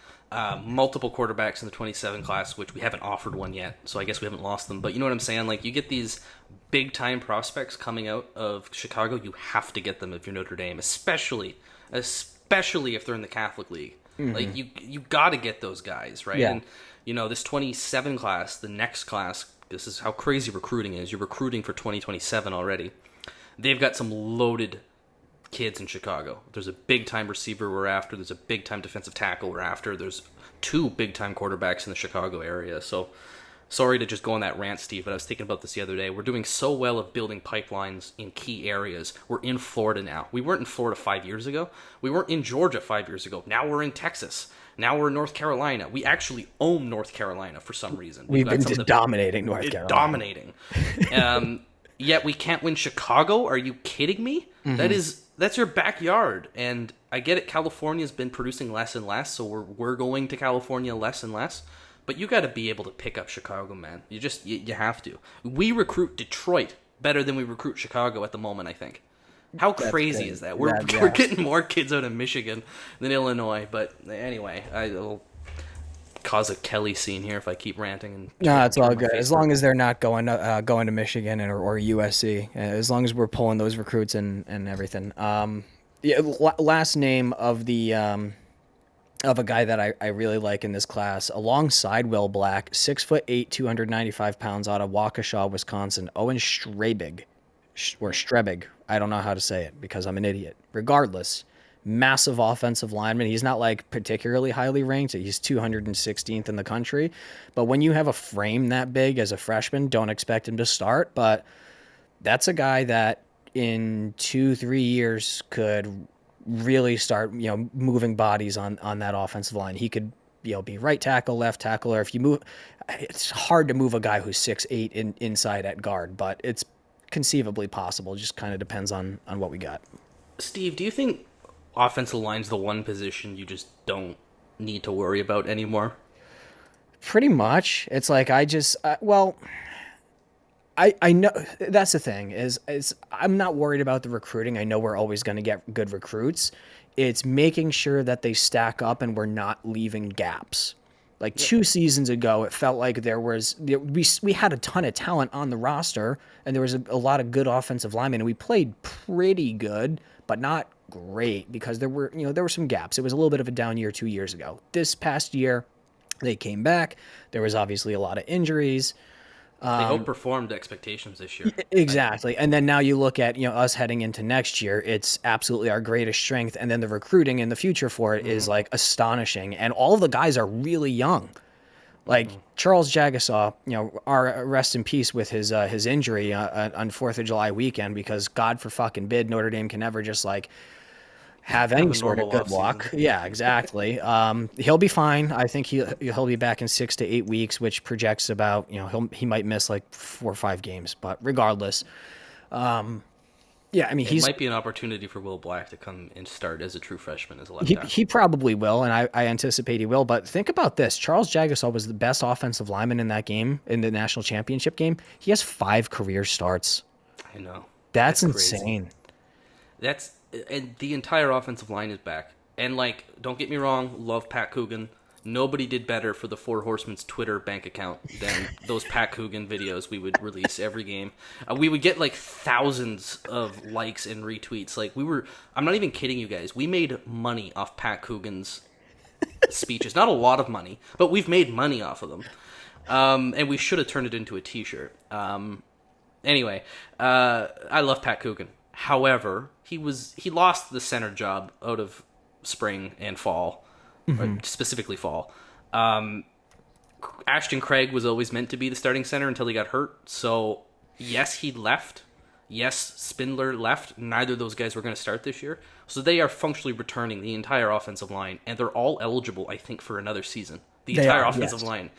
Multiple quarterbacks in the 27 class, which we haven't offered one yet, so I guess we haven't lost them. But you know what I'm saying? Like, you get these big-time prospects coming out of Chicago, you have to get them if you're Notre Dame, especially if they're in the Catholic League. Like, you got to get those guys, right? Yeah. And, this 27 class, the next class, this is how crazy recruiting is. You're recruiting for 2027 already. They've got some loaded kids in Chicago. There's a big-time receiver we're after. There's a big-time defensive tackle we're after. There's 2 big-time quarterbacks in the Chicago area. So, sorry to just go on that rant, Steve, but I was thinking about this the other day. We're doing so well of building pipelines in key areas. We're in Florida now. We weren't in Florida 5 years ago. We weren't in Georgia 5 years ago. Now we're in Texas. Now we're in North Carolina. We actually own North Carolina for some reason. We've been dominating North Carolina. Dominating. Yet we can't win Chicago? Are you kidding me? That's your backyard, and I get it. California's been producing less and less, so we're going to California less and less. But you got to be able to pick up Chicago, man. You have to. We recruit Detroit better than we recruit Chicago at the moment, I think. How crazy is that? We're getting more kids out of Michigan than Illinois. But anyway, I'll cause a Kelly scene here if I keep ranting. And no, it's all good. As long as they're not going to Michigan or USC. As long as we're pulling those recruits and everything. Last name of the of a guy that I really like in this class, alongside Will Black, 6'8", 295 pounds, out of Waukesha, Wisconsin. Owen Strebig, or Strebig. I don't know how to say it because I'm an idiot. Regardless, massive offensive lineman. He's not like particularly highly ranked. He's 216th in the country. But when you have a frame that big as a freshman, don't expect him to start. But that's a guy that in 2-3 years could really start, moving bodies on that offensive line. He could, be right tackle, left tackle, or if you move, it's hard to move a guy who's 6'8" inside at guard, but it's conceivably possible. Just kind of depends on what we got. Steve, do you think offensive line's the one position you just don't need to worry about anymore? Pretty much. It's like I know that's the thing is I'm not worried about the recruiting. I know we're always going to get good recruits. It's making sure that they stack up and we're not leaving gaps. Like 2 seasons ago, it felt like we had a ton of talent on the roster and there was a lot of good offensive linemen and we played pretty good, but not great because there were some gaps. It was a little bit of a down year 2 years ago. This past year, they came back. There was obviously a lot of injuries. They outperformed expectations this year. Exactly. And then now you look at, us heading into next year, it's absolutely our greatest strength. And then the recruiting in the future for it is like astonishing. And all of the guys are really young. Like Charles Jagasaw, our rest in peace with his injury on 4th of July weekend, because God for fucking bid, Notre Dame can never just have any sort of good luck. Yeah, exactly. He'll be fine. I think he'll be back in 6 to 8 weeks, which projects about, he might miss 4 or 5 games, but regardless. It might be an opportunity for Will Black to come and start as a true freshman as a left tackle. He probably will, and I anticipate he will. But think about this. Charles Jagasaw was the best offensive lineman in that game, in the national championship game. He has 5 career starts. I know. That's insane. And the entire offensive line is back. And, don't get me wrong, love Pat Coogan. Nobody did better for the Four Horsemen's Twitter bank account than those Pat Coogan videos we would release every game. We would get, thousands of likes and retweets. I'm not even kidding you guys. We made money off Pat Coogan's speeches. Not a lot of money, but we've made money off of them. And we should have turned it into a t-shirt. Anyway, I love Pat Coogan. However, he lost the center job out of spring and fall, or specifically fall. Ashton Craig was always meant to be the starting center until he got hurt. So, yes, he left. Yes, Spindler left. Neither of those guys were going to start this year. So they are functionally returning the entire offensive line, and they're all eligible, I think, for another season. The entire offensive line.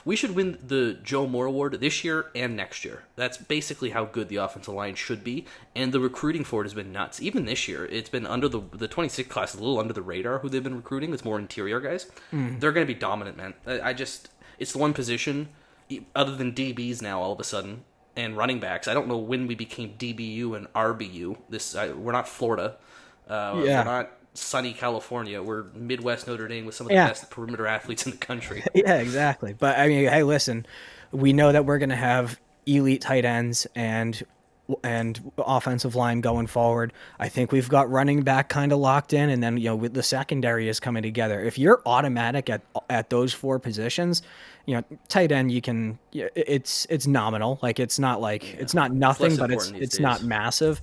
We should win the Joe Moore Award this year and next year. That's basically how good the offensive line should be. And the recruiting for it has been nuts. Even this year, it's been under the 26 class, a little under the radar who they've been recruiting. It's more interior guys. They're going to be dominant, man. It's the one position, other than DBs now all of a sudden, and running backs. I don't know when we became DBU and RBU. We're not Florida. We're not sunny California. We're Midwest Notre Dame with some of the best perimeter athletes in the country. Yeah, exactly. But hey, listen, we know that we're going to have elite tight ends and offensive line going forward. I think we've got running back kind of locked in, and then with the secondary is coming together. If you're automatic at those 4 positions, tight end it's nominal. It's not it's not nothing, but it's not massive.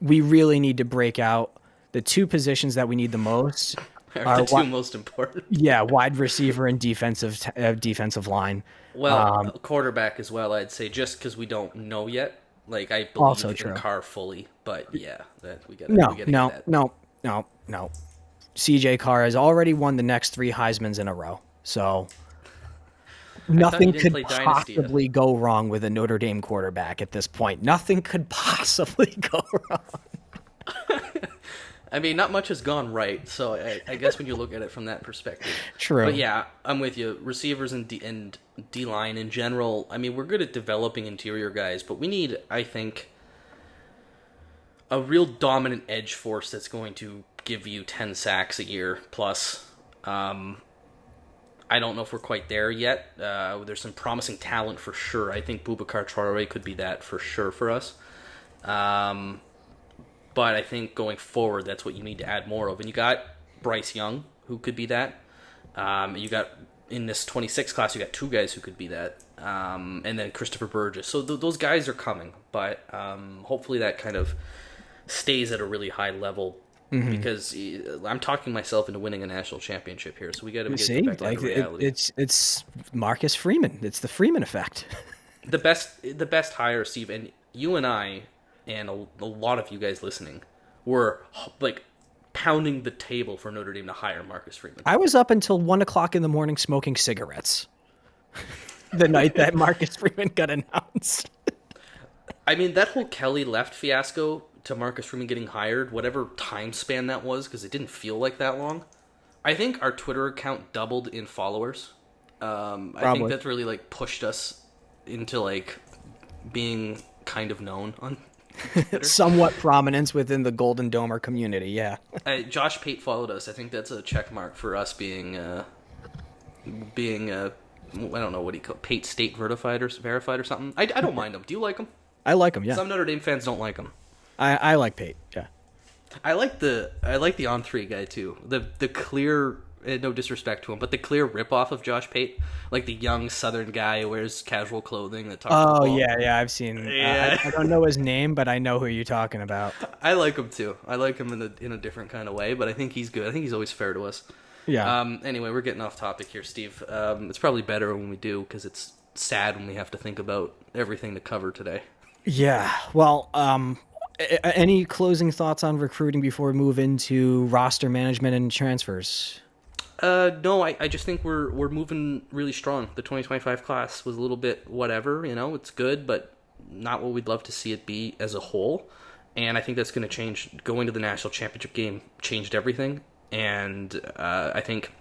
We really need to break out. The 2 positions that we need the most are the 2 most important. Yeah, wide receiver and defensive line. Well, quarterback as well, I'd say, just because we don't know yet. I believe in Carr fully, but yeah, we got No. CJ Carr has already won the next 3 Heismans in a row, so nothing could possibly go wrong with a Notre Dame quarterback at this point. Nothing could possibly go wrong. Not much has gone right, so I guess when you look at it from that perspective. True. But yeah, I'm with you. Receivers and D-line in general, we're good at developing interior guys, but we need, I think, a real dominant edge force that's going to give you 10 sacks a year plus. I don't know if we're quite there yet. There's some promising talent for sure. I think Boubacar Traoré could be that for sure for us. But I think going forward, that's what you need to add more of. And you got Bryce Young, who could be that. You got, in this 26 class, you got 2 guys who could be that. And then Christopher Burgess. So those guys are coming. But hopefully that kind of stays at a really high level. Because I'm talking myself into winning a national championship here. So we got to get back to reality. It's Marcus Freeman. It's the Freeman effect. the best hire, Steve, and you and I, and a lot of you guys listening, were like pounding the table for Notre Dame to hire Marcus Freeman. I was up until 1:00 in the morning smoking cigarettes the night that Marcus Freeman got announced. I mean, that whole Kelly left fiasco to Marcus Freeman getting hired, whatever time span that was, because it didn't feel like that long. I think our Twitter account doubled in followers. I think that's really like pushed us into like being kind of known on Twitter. Somewhat prominence within the Golden Domer community, yeah. Josh Pate followed us. I think that's a check mark for us being I don't know what he called Pate State verified or something. I don't mind him. Do you like him? I like him, yeah. Some Notre Dame fans don't like him. I like Pate, yeah. I like the On3 guy too. The clear, no disrespect to him, but the clear ripoff of Josh Pate, like the young Southern guy who wears casual clothing that talks. Oh yeah, I've seen. Yeah. I don't know his name, but I know who you're talking about. I like him too. I like him in a different kind of way, but I think he's good. I think he's always fair to us. Yeah. Anyway, we're getting off topic here, Steve. It's probably better when we do because it's sad when we have to think about everything to cover today. Yeah. Well, any closing thoughts on recruiting before we move into roster management and transfers? No, I just think we're moving really strong. The 2025 class was a little bit whatever, it's good, but not what we'd love to see it be as a whole. And I think that's going to change. Going to the national championship game changed everything. And I think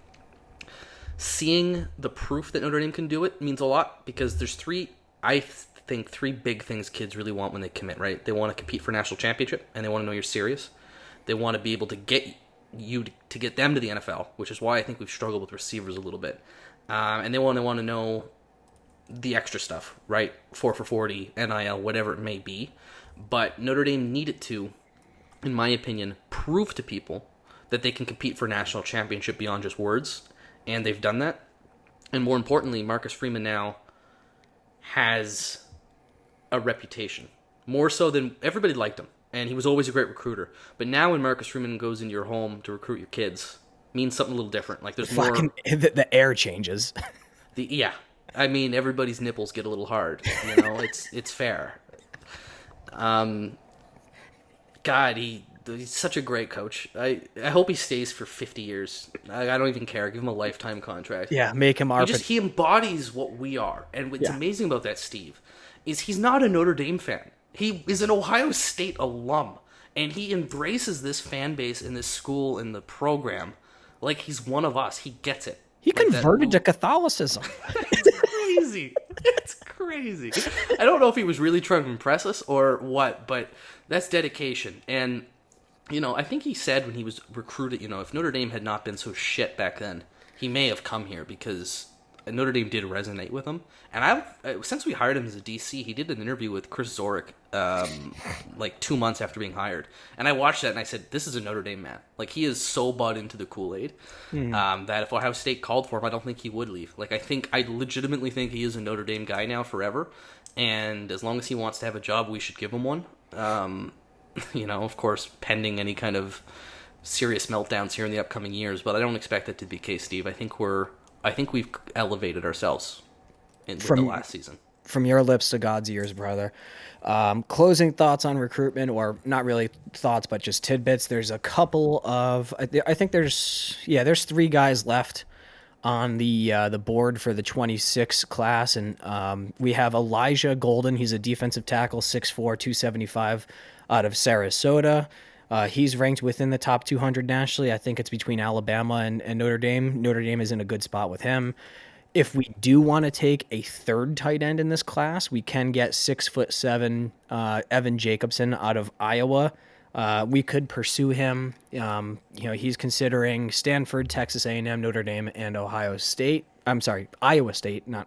seeing the proof that Notre Dame can do it means a lot because there's three big things kids really want when they commit, right? They want to compete for national championship, and they want to know you're serious. They want to be able to get you to get them to the NFL, which is why I think we've struggled with receivers a little bit. And they want to know the extra stuff, right? 4 for 40, NIL, whatever it may be. But Notre Dame needed to, in my opinion, prove to people that they can compete for national championship beyond just words, and they've done that. And more importantly, Marcus Freeman now has a reputation, more so than everybody liked him, and he was always a great recruiter. But now when Marcus Freeman goes into your home to recruit your kids, it means something a little different. Like there's more. The air changes. I mean everybody's nipples get a little hard. It's fair. God, he's such a great coach. I hope he stays for 50 years. I don't even care. Give him a lifetime contract. Yeah, make him our. He embodies what we are, and what's amazing about that, Steve, is he's not a Notre Dame fan. He is an Ohio State alum, and he embraces this fan base and this school and the program like he's one of us. He gets it. He converted to Catholicism. It's crazy. It's crazy. I don't know if he was really trying to impress us or what, but that's dedication. And, I think he said when he was recruited, if Notre Dame had not been so shit back then, he may have come here because Notre Dame did resonate with him. And since we hired him as a DC, he did an interview with Chris Zorich like 2 months after being hired. And I watched that and I said, this is a Notre Dame man. Like, he is so bought into the Kool-Aid that if Ohio State called for him, I don't think he would leave. Like, I legitimately think he is a Notre Dame guy now forever. And as long as he wants to have a job, we should give him one. Of course, pending any kind of serious meltdowns here in the upcoming years. But I don't expect that to be the case, Steve. I think we've elevated ourselves with the last season. From your lips to God's ears, brother. Closing thoughts on recruitment, or not really thoughts, but just tidbits. There's a couple of, I think there's 3 guys left on the board for the 26 class, and we have Elijah Golden. He's a defensive tackle, 6'4", 275, out of Sarasota. He's ranked within the top 200 nationally. I think it's between Alabama and Notre Dame. Notre Dame is in a good spot with him. If we do want to take a third tight end in this class, we can get 6'7" Evan Jacobson out of Iowa. We could pursue him. He's considering Stanford, Texas A&M, Notre Dame, and Iowa State, not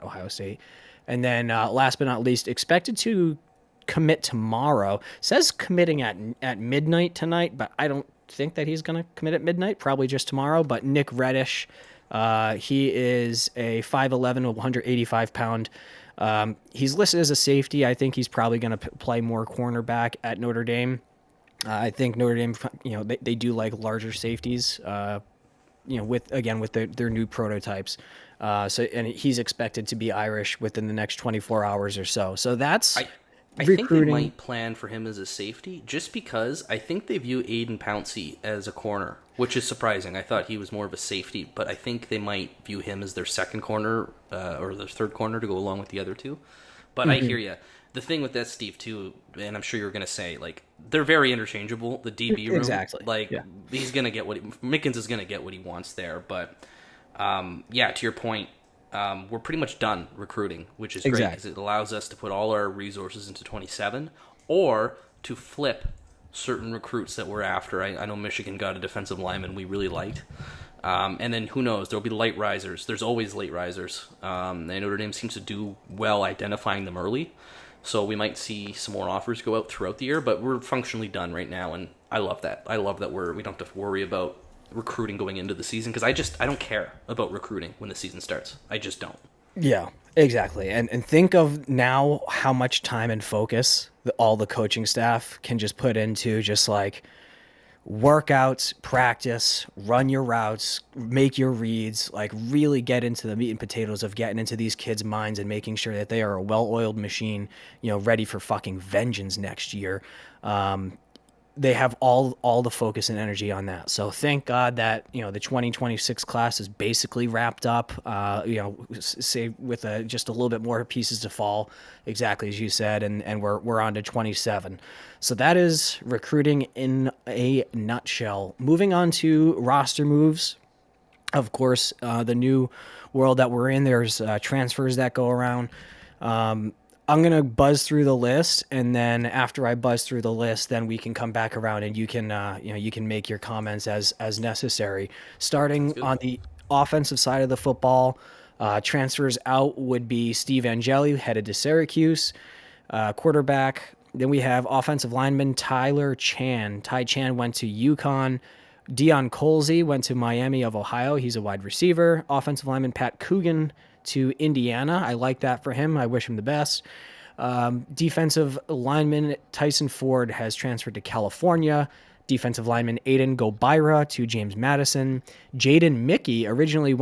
Ohio State. And then last but not least, expected to commit tomorrow. Says committing at midnight tonight, but I don't think that he's going to commit at midnight. Probably just tomorrow. But Nick Reddish, he is a 5'11", 185 pound. He's listed as a safety. I think he's probably going to play more cornerback at Notre Dame. I think Notre Dame, they do like larger safeties. with their new prototypes. And he's expected to be Irish within the next 24 hours or so. So that's I think they might plan for him as a safety, just because I think they view Aiden Pouncey as a corner, which is surprising. I thought he was more of a safety, but I think they might view him as their second corner or their third corner to go along with the other two. But I hear you. The thing with that, Steve, too, and I'm sure you're going to say, like, they're very interchangeable. The DB room, exactly. He's going to get Mickens is going to get what he wants there. But to your point. We're pretty much done recruiting, which is great because it allows us to put all our resources into 27 or to flip certain recruits that we're after. I know Michigan got a defensive lineman we really liked. And then who knows, there'll be late risers. There's always late risers. And Notre Dame seems to do well identifying them early. So we might see some more offers go out throughout the year, but we're functionally done right now. And I love that. I love that we don't have to worry about recruiting going into the season, because I don't care about recruiting when the season starts. I just don't. Yeah, exactly. And think of now how much time and focus all the coaching staff can just put into just like workouts, practice, run your routes, make your reads, like really get into the meat and potatoes of getting into these kids' minds and making sure that they are a well-oiled machine, ready for fucking vengeance next year. They have all the focus and energy on that. So thank God that, the 2026 class is basically wrapped up, say with just a little bit more pieces to fall, exactly as you said, and we're on to 27. So that is recruiting in a nutshell. Moving on to roster moves. Of course, the new world that we're in, there's transfers that go around. I'm going to buzz through the list, and then after I buzz through the list, then we can come back around and you can make your comments as necessary. Starting on the offensive side of the football, transfers out would be Steve Angeli, headed to Syracuse, quarterback. Then we have offensive lineman Tyler Chan. Ty Chan went to UConn. Deion Colsey went to Miami of Ohio. He's a wide receiver. Offensive lineman Pat Coogan to Indiana. I like that for him. I wish him the best. Defensive lineman Tyson Ford has transferred to California. Defensive lineman Aiden Gobira to James Madison. Jaden Mickey originally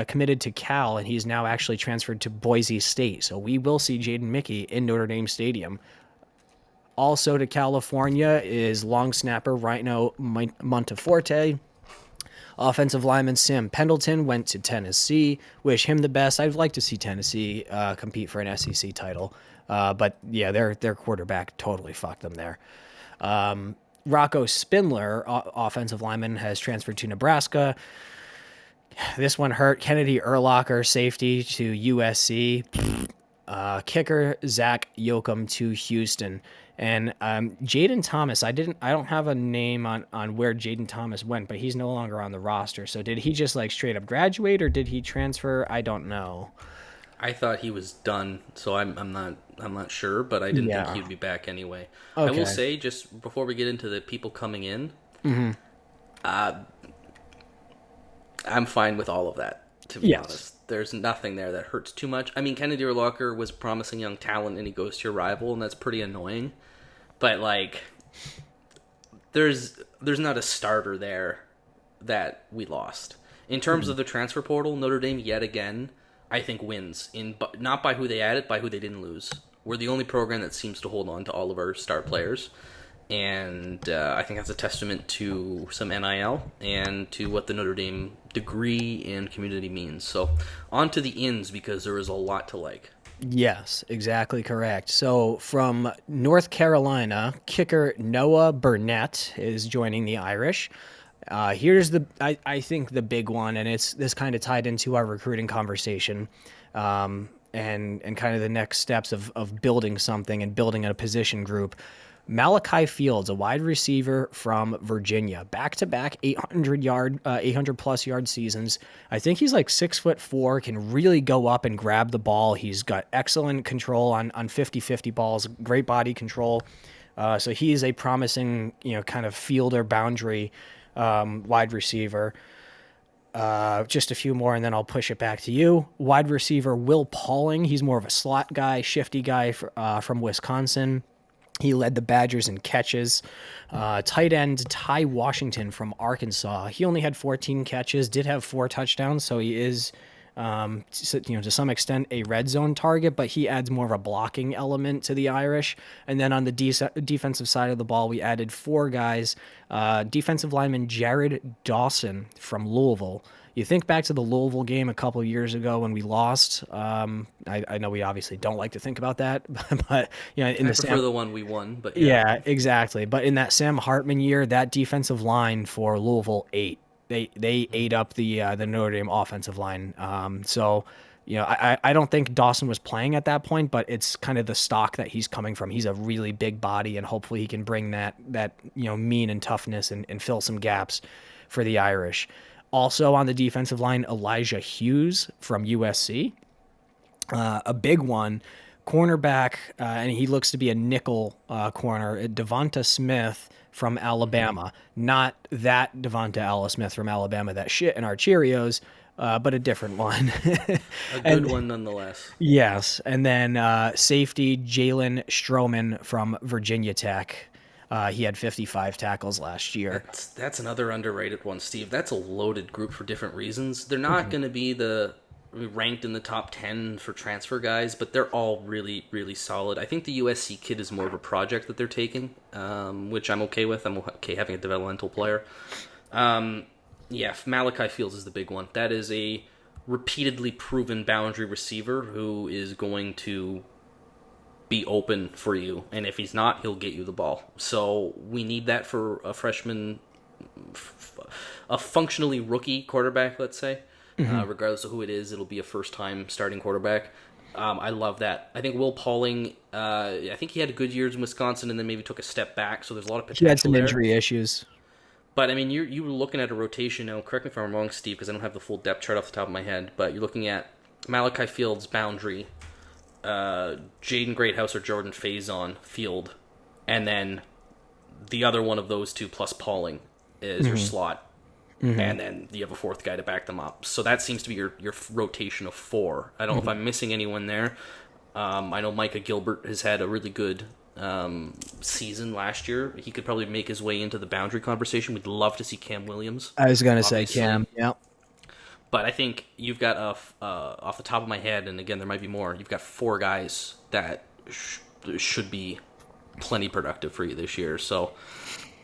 committed to Cal, and he's now actually transferred to Boise State. So we will see Jaden Mickey in Notre Dame Stadium. Also to California is long snapper Rhino Monteforte. Offensive lineman Sam Pendleton went to Tennessee. Wish him the best. I'd like to see Tennessee compete for an SEC title. But yeah, their quarterback totally fucked them there. Rocco Spindler, offensive lineman, has transferred to Nebraska. This one hurt. Kennedy Urlacher, safety, to USC. Kicker Zach Yoakum to Houston. And Jaden Thomas, I don't have a name on where Jaden Thomas went, but he's no longer on the roster. So did he just like straight up graduate, or did he transfer? I don't know. I thought he was done, so I'm not sure, but I didn't think he'd be back anyway. Okay. I will say, just before we get into the people coming in, I'm fine with all of that, to be honest. There's nothing there that hurts too much. I mean, Kennedy Urlacher was promising young talent, and he goes to your rival, and that's pretty annoying. But, like, there's not a starter there that we lost. In terms of the transfer portal, Notre Dame, yet again, I think wins. Not by who they added, by who they didn't lose. We're the only program that seems to hold on to all of our star players. And I think that's a testament to some NIL and to what the Notre Dame degree and community means. So on to the ins, because there is a lot to like. Yes, exactly correct. So from North Carolina, kicker Noah Burnett is joining the Irish. Here's I think the big one, and this kind of tied into our recruiting conversation, and kind of the next steps of building something and building a position group. Malachi Fields, a wide receiver from Virginia, back-to-back 800-plus yard seasons. I think he's like 6'4", can really go up and grab the ball. He's got excellent control on 50-50 balls, great body control. So he's a promising, kind of fielder boundary wide receiver. Just a few more, and then I'll push it back to you. Wide receiver Will Pauling. He's more of a slot guy, shifty guy from Wisconsin. He led the Badgers in catches. Tight end Ty Washington from Arkansas. He only had 14 catches, did have 4 touchdowns, so he is, to some extent, a red zone target, but he adds more of a blocking element to the Irish. And then on the defensive side of the ball, we added 4 guys. Defensive lineman Jared Dawson from Louisville. You think back to the Louisville game a couple of years ago when we lost. I know we obviously don't like to think about that, but I prefer the one we won. But yeah, exactly. But in that Sam Hartman year, that defensive line for Louisville ate. They ate up the Notre Dame offensive line. So I don't think Dawson was playing at that point, but it's kind of the stock that he's coming from. He's a really big body, and hopefully he can bring that mean and toughness and fill some gaps for the Irish. Also on the defensive line, Elijah Hughes from USC, a big one, cornerback, and he looks to be a nickel corner, Devonta Smith from Alabama. Not that Devonta Smith from Alabama that shit in our Cheerios, but a different one. A good one nonetheless. Yes, and then safety Jalen Stroman from Virginia Tech. He had 55 tackles last year. That's another underrated one, Steve. That's a loaded group for different reasons. They're not going to be ranked in the top 10 for transfer guys, but they're all really, really solid. I think the USC kid is more of a project that they're taking, which I'm okay with. I'm okay having a developmental player. Malachi Fields is the big one. That is a repeatedly proven boundary receiver who is going to be open for you, and if he's not, he'll get you the ball. So we need that for a freshman, a functionally rookie quarterback, let's say. Regardless of who it is, it'll be a first-time starting quarterback. I love that. I think Will Pauling, I think he had good years in Wisconsin and then maybe took a step back, so there's a lot of potential He had some there. injury issues. But, I mean, you were looking at a rotation now. Correct me if I'm wrong, Steve, because I don't have the full depth chart off the top of my head, but you're looking at Malachi Fields, boundary, Jaden Greathouse or Jordan Faison, field, and then the other one of those two plus Pauling is your slot, and then you have a fourth guy to back them up. So that seems to be your rotation of 4. I don't know if I'm missing anyone there. I know Micah Gilbert has had a really good season last year. He could probably make his way into the boundary conversation. We'd love to see Cam Williams. I was going to say Cam, yeah. But I think you've got, off the top of my head, and again, there might be more, you've got 4 guys that should be plenty productive for you this year. So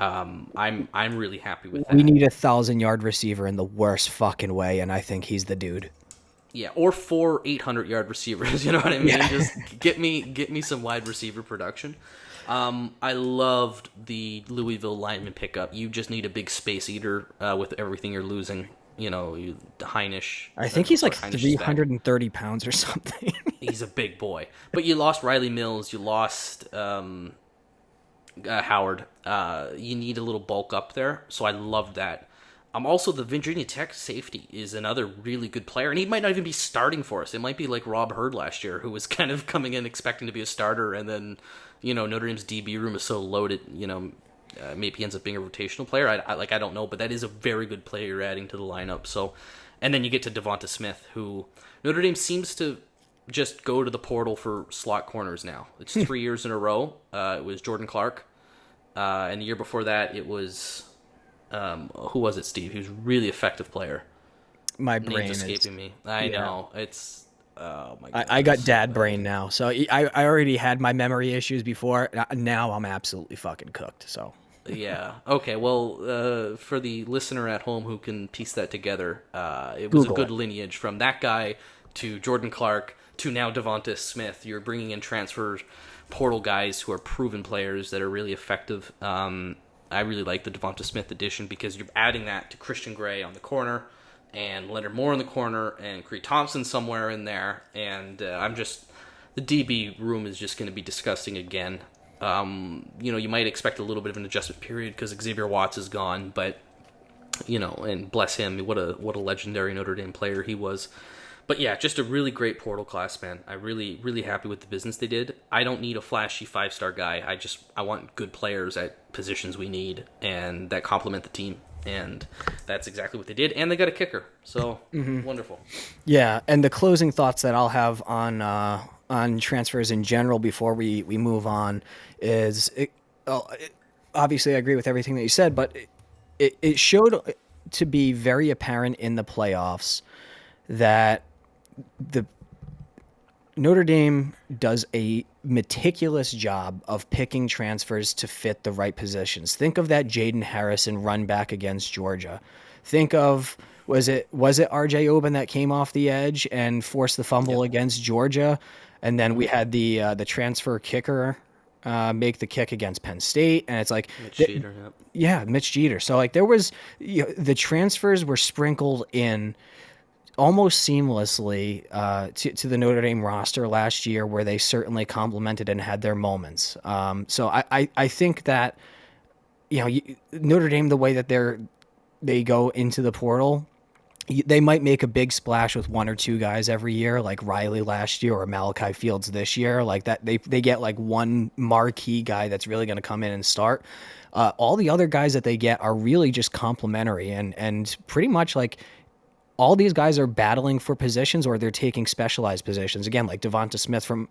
I'm really happy with that. We need a 1,000-yard receiver in the worst fucking way, and I think he's the dude. Yeah, or 4 800-yard receivers, you know what I mean? Yeah. Just get me some wide receiver production. I loved the Louisville lineman pickup. You just need a big space eater with everything you're losing. Heinisch. I think he's like 330 pounds or something. He's a big boy. But you lost Riley Mills. You lost Howard. You need a little bulk up there. So I love that. Also, the Virginia Tech safety is another really good player. And he might not even be starting for us. It might be like Rob Hurd last year, who was kind of coming in expecting to be a starter. And then, Notre Dame's DB room is so loaded, maybe he ends up being a rotational player. I don't know, but that is a very good player you're adding to the lineup. So, and then you get to Devonta Smith, who Notre Dame seems to just go to the portal for slot corners now. It's 3 years in a row. It was Jordan Clark, and the year before that it was who was it, Steve? He was a really effective player. My brain Name's escaping me. I know it's. Oh my God. I got dad brain now, so I already had my memory issues before. Now I'm absolutely fucking cooked. So. Yeah. Okay. Well, for the listener at home who can piece that together, it was a good lineage from that guy to Jordan Clark to now Devonta Smith. You're bringing in transfer portal guys who are proven players that are really effective. I really like the Devonta Smith addition because you're adding that to Christian Gray on the corner and Leonard Moore in the corner and Creed Thompson somewhere in there. And the DB room is just going to be disgusting again. You might expect a little bit of an adjustment period because Xavier Watts is gone, but and bless him, what a legendary Notre Dame player he was. But yeah, just a really great portal class, man. I'm really, really happy with the business they did. I don't need a flashy 5-star guy. I want good players at positions we need and that complement the team. And that's exactly what they did. And they got a kicker. So wonderful. Yeah. And the closing thoughts that I'll have on on transfers in general before we move on is obviously I agree with everything that you said, but it showed to be very apparent in the playoffs that the Notre Dame does a meticulous job of picking transfers to fit the right positions. Think of that Jaden Harrison run back against Georgia. Think of was it RJ Oben that came off the edge and forced the fumble against Georgia, and then we had the transfer kicker make the kick against Penn State, and it's like Mitch Jeter, Mitch Jeter. So like there was the transfers were sprinkled in almost seamlessly to the Notre Dame roster last year, where they certainly complemented and had their moments. So I think that Notre Dame, the way that they go into the portal, they might make a big splash with one or two guys every year, like Riley last year or Malachi Fields this year. Like that, they get like one marquee guy that's really going to come in and start. All the other guys that they get are really just complimentary and pretty much like all these guys are battling for positions or they're taking specialized positions. Again, like Devonta Smith from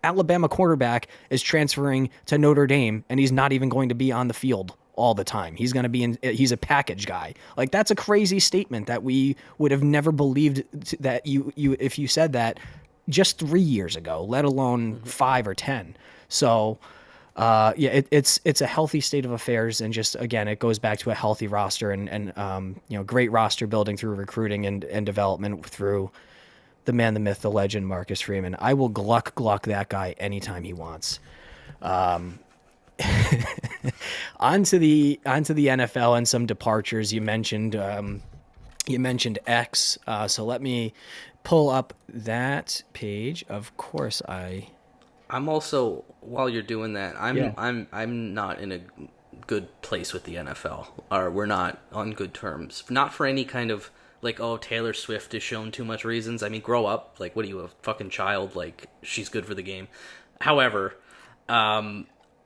Alabama quarterback is transferring to Notre Dame, and he's not even going to be on the field all the time. He's going to be he's a package guy. Like that's a crazy statement that we would have never believed that you if you said that just 3 years ago, let alone 5 or 10. So it's a healthy state of affairs, and just again, it goes back to a healthy roster and great roster building through recruiting and development through the man, the myth, the legend, Marcus Freeman. I will gluck that guy anytime he wants. Onto the NFL and some departures. You mentioned X, so let me pull up that page. Of course, I'm also, while you're doing that, I'm not in a good place with the NFL, or we're not on good terms. Not for any kind of like, oh, Taylor Swift has shown too much reasons. I mean, grow up. Like, what are you, a fucking child? Like, she's good for the game. However,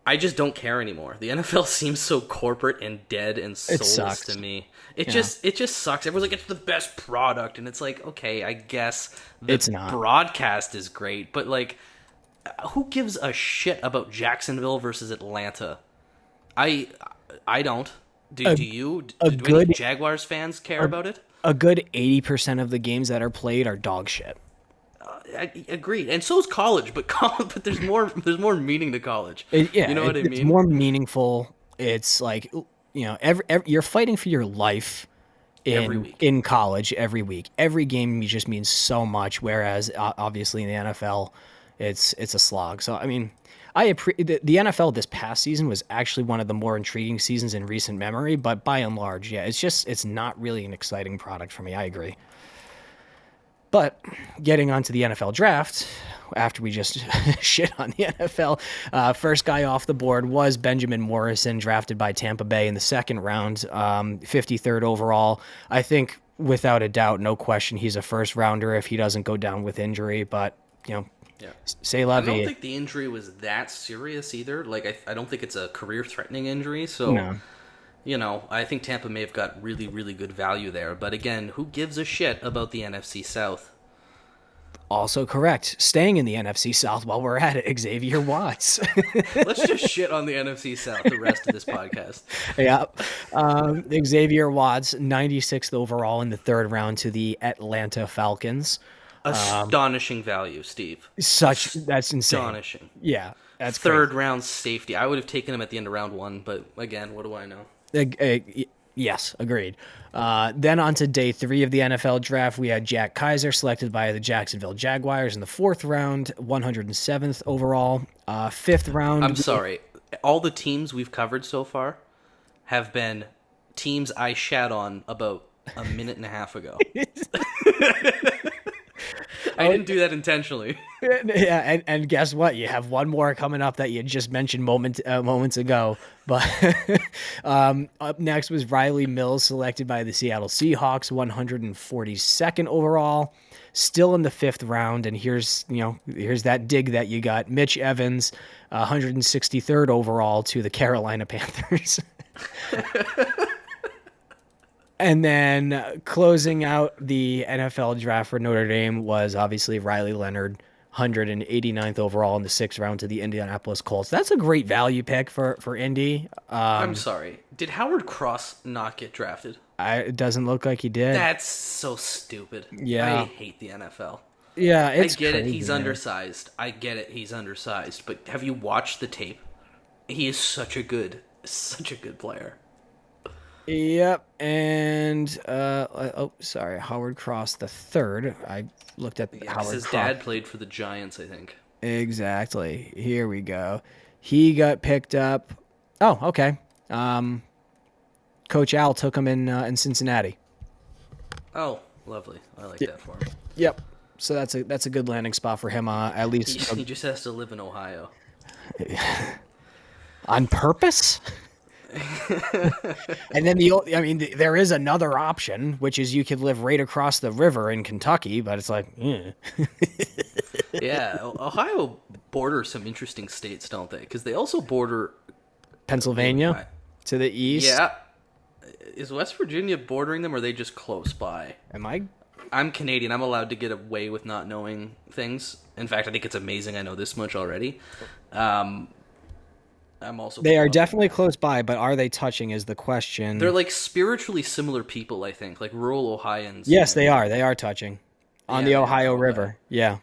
I just don't care anymore. The NFL seems so corporate and dead and soulless to me. It just sucks. Everyone's like, it's the best product, and it's like, okay, I guess it's not. Broadcast is great, but like, who gives a shit about Jacksonville versus Atlanta? I don't. Do you? Do any Jaguars fans care about it? A good 80% of the games that are played are dog shit. Agreed, and so is college, but there's more meaning to college. You know what I mean? It's more meaningful. It's like every you're fighting for your life in college every week. Every game just means so much. Whereas obviously in the NFL, it's a slog. So I mean, the NFL this past season was actually one of the more intriguing seasons in recent memory. But by and large, it's not really an exciting product for me. I agree. But getting onto the NFL draft, after we just shit on the NFL, first guy off the board was Benjamin Morrison, drafted by Tampa Bay in the second round, 53rd overall. I think without a doubt, no question, he's a first rounder if he doesn't go down with injury. But say la vie. I don't think the injury was that serious either. Like I don't think it's a career-threatening injury. So. No. I think Tampa may have got really, really good value there. But again, who gives a shit about the NFC South? Also correct. Staying in the NFC South while we're at it, Xavier Watts. Let's just shit on the NFC South the rest of this podcast. Yeah. Xavier Watts, 96th overall in the third round to the Atlanta Falcons. Astonishing value, Steve. That's insane. Astonishing. Yeah. That's third round safety. I would have taken him at the end of round 1, but again, what do I know? Yes, agreed. Then on to day 3 of the NFL draft, we had Jack Kaiser selected by the Jacksonville Jaguars in the 4th round, 107th overall. 5th round. I'm sorry. All the teams we've covered so far have been teams I shat on about a minute and a half ago. I didn't do that intentionally. Yeah, and guess what? You have one more coming up that you just mentioned moments ago. But up next was Riley Mills, selected by the Seattle Seahawks, 142nd overall, still in the 5th round. And here's that dig that you got. Mitch Evans, 163rd overall to the Carolina Panthers. And then closing out the NFL draft for Notre Dame was obviously Riley Leonard, 189th overall in the 6th round to the Indianapolis Colts. That's a great value pick for Indy. I'm sorry. Did Howard Cross not get drafted? It doesn't look like he did. That's so stupid. Yeah. I hate the NFL. Yeah, I get it. He's undersized. I get it. He's undersized. But have you watched the tape? He is such a good player. Yep, and sorry, Howard Cross the third. I looked at Howard his Cross. dad played for the Giants, I think. Exactly. Here we go. He got picked up. Oh, okay. Coach Al took him in Cincinnati. Oh, lovely. I like that for him. Yep. So that's a good landing spot for him. At least He just has to live in Ohio. On purpose. And then there is another option, which is you could live right across the river in Kentucky, but it's like, Yeah, Ohio borders some interesting states, don't they? Because they also border Pennsylvania to the east. Yeah. Is West Virginia bordering them, or are they just close by? I'm Canadian. I'm allowed to get away with not knowing things. In fact, I think it's amazing I know this much already. I'm also. They are definitely close by, but are they touching is the question. They're like spiritually similar people, I think, like rural Ohioans. Yes, they are. They are touching on the Ohio River. Yeah.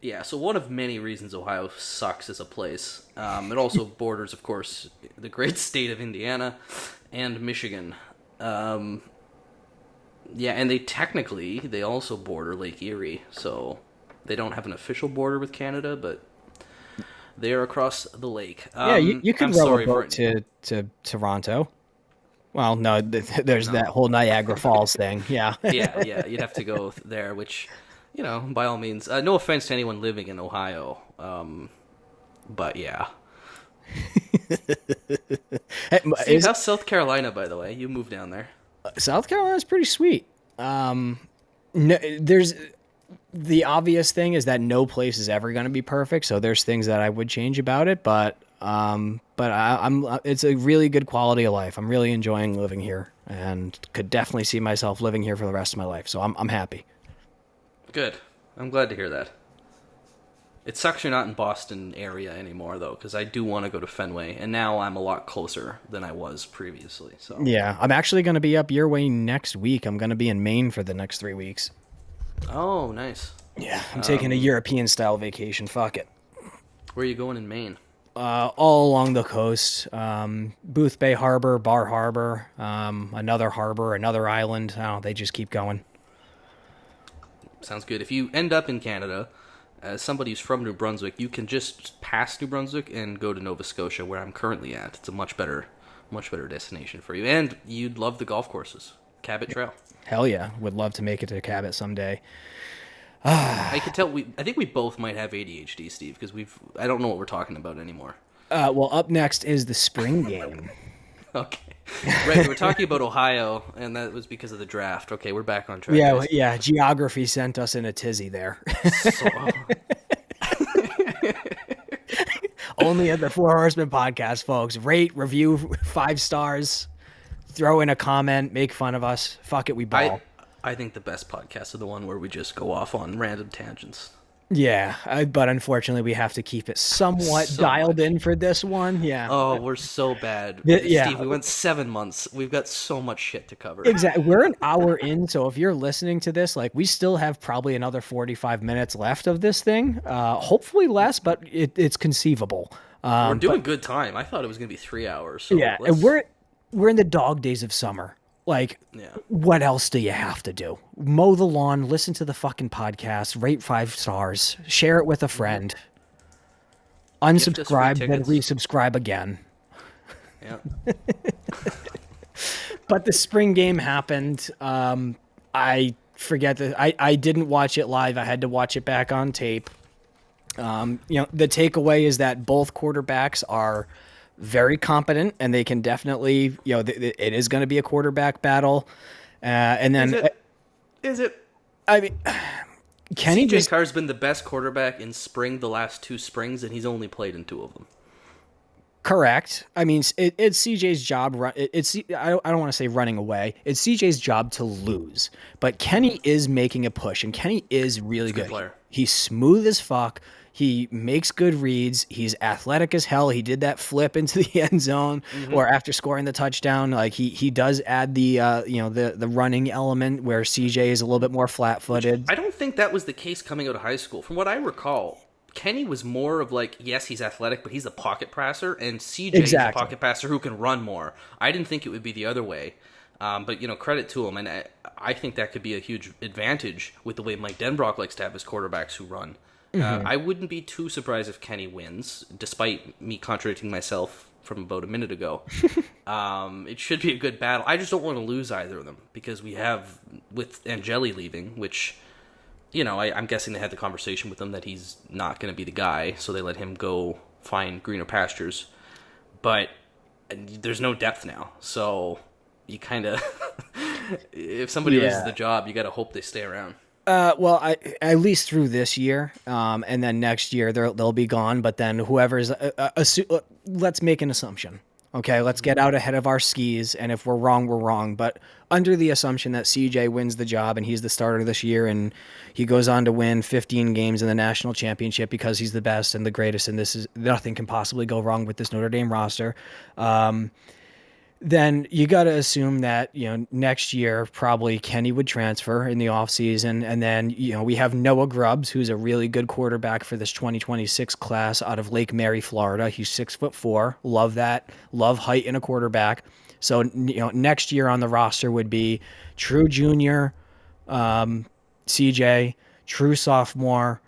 Yeah, so one of many reasons Ohio sucks as a place. It also borders, of course, the great state of Indiana and Michigan. Yeah, and they also border Lake Erie, so they don't have an official border with Canada, but they are across the lake. Yeah, you could row a boat to Toronto. Well, no, there's that whole Niagara Falls thing. Yeah. yeah, you'd have to go there, which, by all means, no offense to anyone living in Ohio, but yeah. How's South Carolina, by the way? You moved down there. South Carolina's pretty sweet. No, there's the obvious thing is that no place is ever going to be perfect. So there's things that I would change about it, but it's a really good quality of life. I'm really enjoying living here, and could definitely see myself living here for the rest of my life. So I'm happy. Good. I'm glad to hear that. It sucks you're not in Boston area anymore, though, because I do want to go to Fenway, and now I'm a lot closer than I was previously. So yeah, I'm actually going to be up your way next week. I'm going to be in Maine for the next 3 weeks. Oh, nice. Yeah, I'm taking a European-style vacation. Fuck it. Where are you going in Maine? All along the coast. Booth Bay Harbor, Bar Harbor, another island. Oh, they just keep going. Sounds good. If you end up in Canada, as somebody who's from New Brunswick, you can just pass New Brunswick and go to Nova Scotia, where I'm currently at. It's a much better destination for you. And you'd love the golf courses. Cabot Trail. Hell yeah. Would love to make it to Cabot someday. I can tell I think we both might have ADHD, Steve, because I don't know what we're talking about anymore. Well, up next is the spring game. Okay. Right, we were talking about Ohio, and that was because of the draft. Okay, we're back on track. Yeah, yeah. Geography sent us in a tizzy there. Only at the Four Horsemen podcast, folks. Rate, review, 5 stars. Throw in a comment. Make fun of us. Fuck it, we ball. I think the best podcasts are the one where we just go off on random tangents. Yeah, but unfortunately, we have to keep it somewhat dialed in for this one. Yeah. Oh, we're so bad. Yeah. Steve, we went 7 months. We've got so much shit to cover. Exactly. We're an hour in, so if you're listening to this, we still have probably another 45 minutes left of this thing. Hopefully less, but it's conceivable. We're doing good time. I thought it was going to be 3 hours. So yeah, and we're in the dog days of summer. What else do you have to do? Mow the lawn, listen to the fucking podcast, rate 5 stars, share it with a friend, unsubscribe, then resubscribe again. Yeah. But the spring game happened. I forget that I didn't watch it live. I had to watch it back on tape. The takeaway is that both quarterbacks are very competent, and they can definitely, it is going to be a quarterback battle. And then is it? I mean, Carr's been the best quarterback in spring the last 2 springs, and he's only played in 2 of them. Correct. I mean, it's CJ's job. I don't want to say running away. It's CJ's job to lose. But Kenny is making a push, and Kenny is really good. player. He's smooth as fuck. He makes good reads. He's athletic as hell. He did that flip into the end zone, or after scoring the touchdown. Like he does add the the running element where CJ is a little bit more flat-footed. I don't think that was the case coming out of high school. From what I recall, Kenny was more of like, yes, he's athletic, but he's a pocket passer, and CJ is a pocket passer who can run more. I didn't think it would be the other way, but credit to him, and I think that could be a huge advantage with the way Mike Denbrock likes to have his quarterbacks who run. I wouldn't be too surprised if Kenny wins, despite me contradicting myself from about a minute ago. It should be a good battle. I just don't want to lose either of them, because we have, with Angeli leaving, which... I'm guessing they had the conversation with him that he's not going to be the guy, so they let him go find greener pastures. But there's no depth now, so you kind of... if somebody loses the job, you got to hope they stay around. Well, at least through this year, and then next year they'll be gone. But then whoever's... let's make an assumption. Okay, let's get out ahead of our skis, and if we're wrong, we're wrong. But under the assumption that CJ wins the job and he's the starter this year, and he goes on to win 15 games in the national championship because he's the best and the greatest, and nothing can possibly go wrong with this Notre Dame roster. Then you got to assume that, next year probably Kenny would transfer in the offseason. And then, we have Noah Grubbs, who's a really good quarterback for this 2026 class out of Lake Mary, Florida. He's 6'4". Love that. Love height in a quarterback. So, next year on the roster would be true junior, CJ, true sophomore,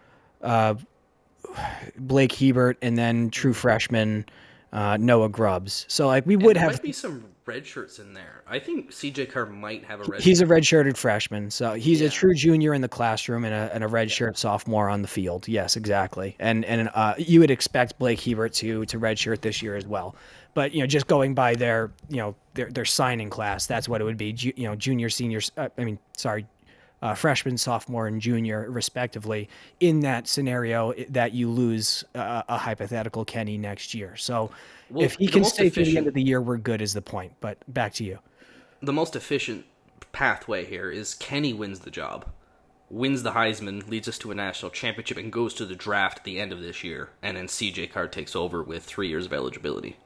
Blake Hebert, and then true freshman, Noah Grubbs. So we would have... There might be some red shirts in there. I think CJ Carr might have a red shirt. He's a red-shirted freshman, so he's a true junior in the classroom and a red-shirt sophomore on the field. Yes, exactly. And you would expect Blake Hebert to redshirt this year as well. But just going by their signing class, that's what it would be. Junior, senior. Freshman, sophomore, and junior, respectively, in that scenario that you lose a hypothetical Kenny next year. So if he can stay through the end of the year, we're good is the point. But back to you. The most efficient pathway here is Kenny wins the job, wins the Heisman, leads us to a national championship, and goes to the draft at the end of this year. And then CJ Carr takes over with 3 years of eligibility.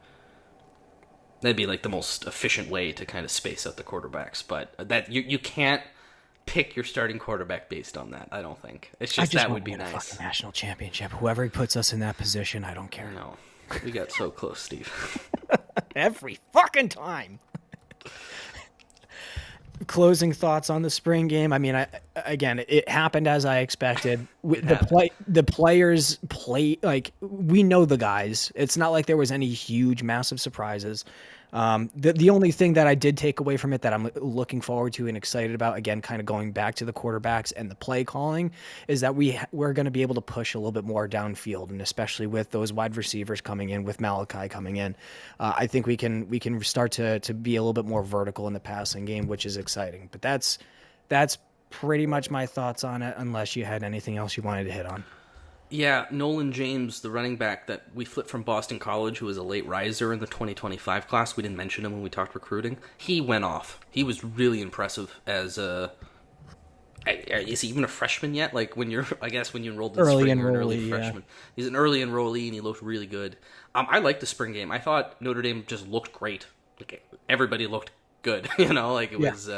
That'd be like the most efficient way to kind of space out the quarterbacks. But that you can't pick your starting quarterback based on that. I don't think. It's just that would be nice. Fucking national championship. Whoever puts us in that position, I don't care. No, we got so close, Steve. Every fucking time. Closing thoughts on the spring game. I mean, again, it happened as I expected. The players play like we know the guys. It's not like there was any huge, massive surprises. The only thing that I did take away from it that I'm looking forward to and excited about, again, kind of going back to the quarterbacks and the play calling, is that we're going to be able to push a little bit more downfield, and especially with those wide receivers coming in, with Malachi coming in, I think we can start to be a little bit more vertical in the passing game, which is exciting. But that's pretty much my thoughts on it, unless you had anything else you wanted to hit on. Yeah, Nolan James, the running back that we flipped from Boston College, who was a late riser in the 2025 class. We didn't mention him when we talked recruiting. He went off. He was really impressive as a... Is he even a freshman yet? Like when you enrolled in the spring, you're an early freshman. He's an early enrollee, and he looked really good. I liked the spring game. I thought Notre Dame just looked great. Like everybody looked good. It was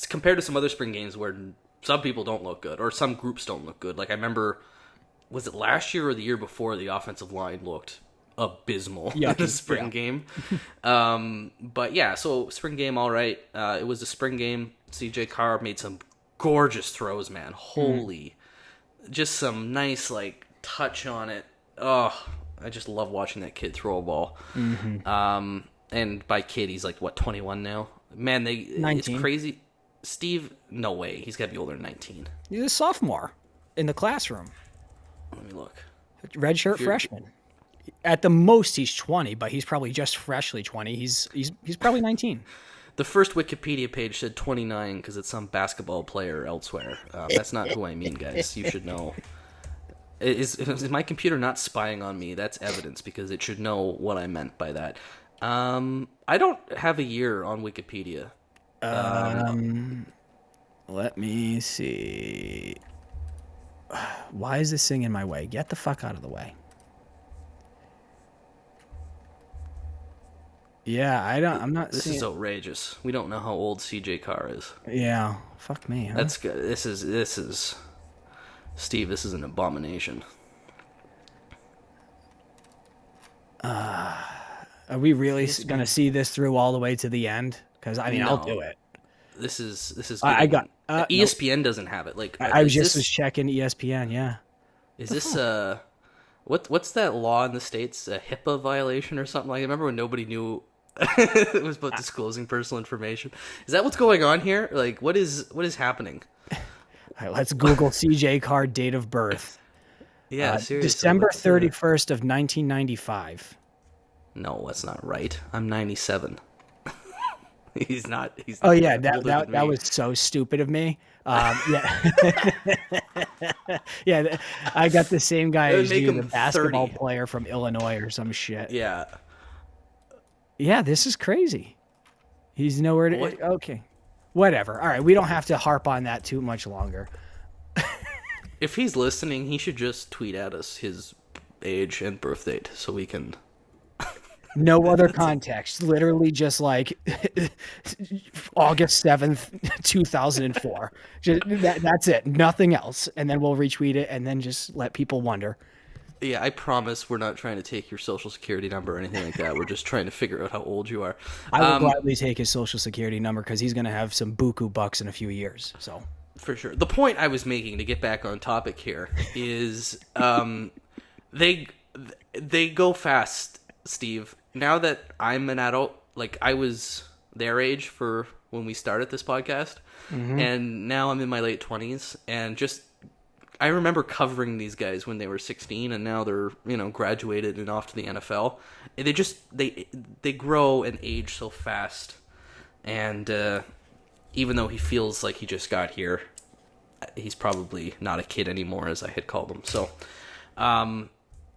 compared to some other spring games where some people don't look good or some groups don't look good. Like I remember... Was it last year or the year before the offensive line looked abysmal in the spring game? But yeah, so spring game, all right. It was a spring game. CJ Carr made some gorgeous throws, man. Holy. Just some nice, touch on it. Oh, I just love watching that kid throw a ball. Mm-hmm. And by kid, he's 21 now? Man, 19. It's crazy. Steve, no way. He's got to be older than 19. He's a sophomore in the classroom. Let me look. Redshirt freshman. At the most, he's 20, but he's probably just freshly 20. He's probably 19. The first Wikipedia page said 29 because it's some basketball player elsewhere. That's not who I mean, guys. You should know. Is my computer not spying on me? That's evidence because it should know what I meant by that. I don't have a year on Wikipedia. Let me see. Why is this thing in my way? Get the fuck out of the way. Yeah, I'm not This seeing... is outrageous. We don't know how old CJ Carr is. Yeah, fuck me. Huh? That's good. This is Steve, this is an abomination. Are we really going to see this through all the way to the end? Because, I mean, No. I'll do it. This is I got... ESPN doesn't have it. Like I was checking ESPN, yeah. Is this what's that law in the States? A HIPAA violation or something? Like, I remember when nobody knew it was about disclosing personal information. Is that what's going on here? Like, what is happening? All right, let's Google CJ Carr date of birth. Yeah, seriously. December 31st of 1995. No, that's not right. I'm 97. He's not. Oh yeah, that was so stupid of me. Yeah, yeah. I got the same guy as you, the basketball player from Illinois or some shit. Yeah. Yeah, this is crazy. He's nowhere to. What? Okay, whatever. All right, we don't have to harp on that too much longer. If he's listening, he should just tweet at us his age and birth date so we can. No other context. Literally just like August 7th, 2004. That's it. Nothing else. And then we'll retweet it and then just let people wonder. Yeah, I promise we're not trying to take your social security number or anything like that. We're just trying to figure out how old you are. I will gladly take his social security number because he's going to have some buku bucks in a few years. So for sure. The point I was making, to get back on topic here, is they go fast, Steve. Now that I'm an adult, like I was their age for when we started this podcast, and now I'm in my late 20s, and just I remember covering these guys when they were 16, and now they're graduated and off to the NFL. They just they grow and age so fast, and even though he feels like he just got here, he's probably not a kid anymore, as I had called him. So,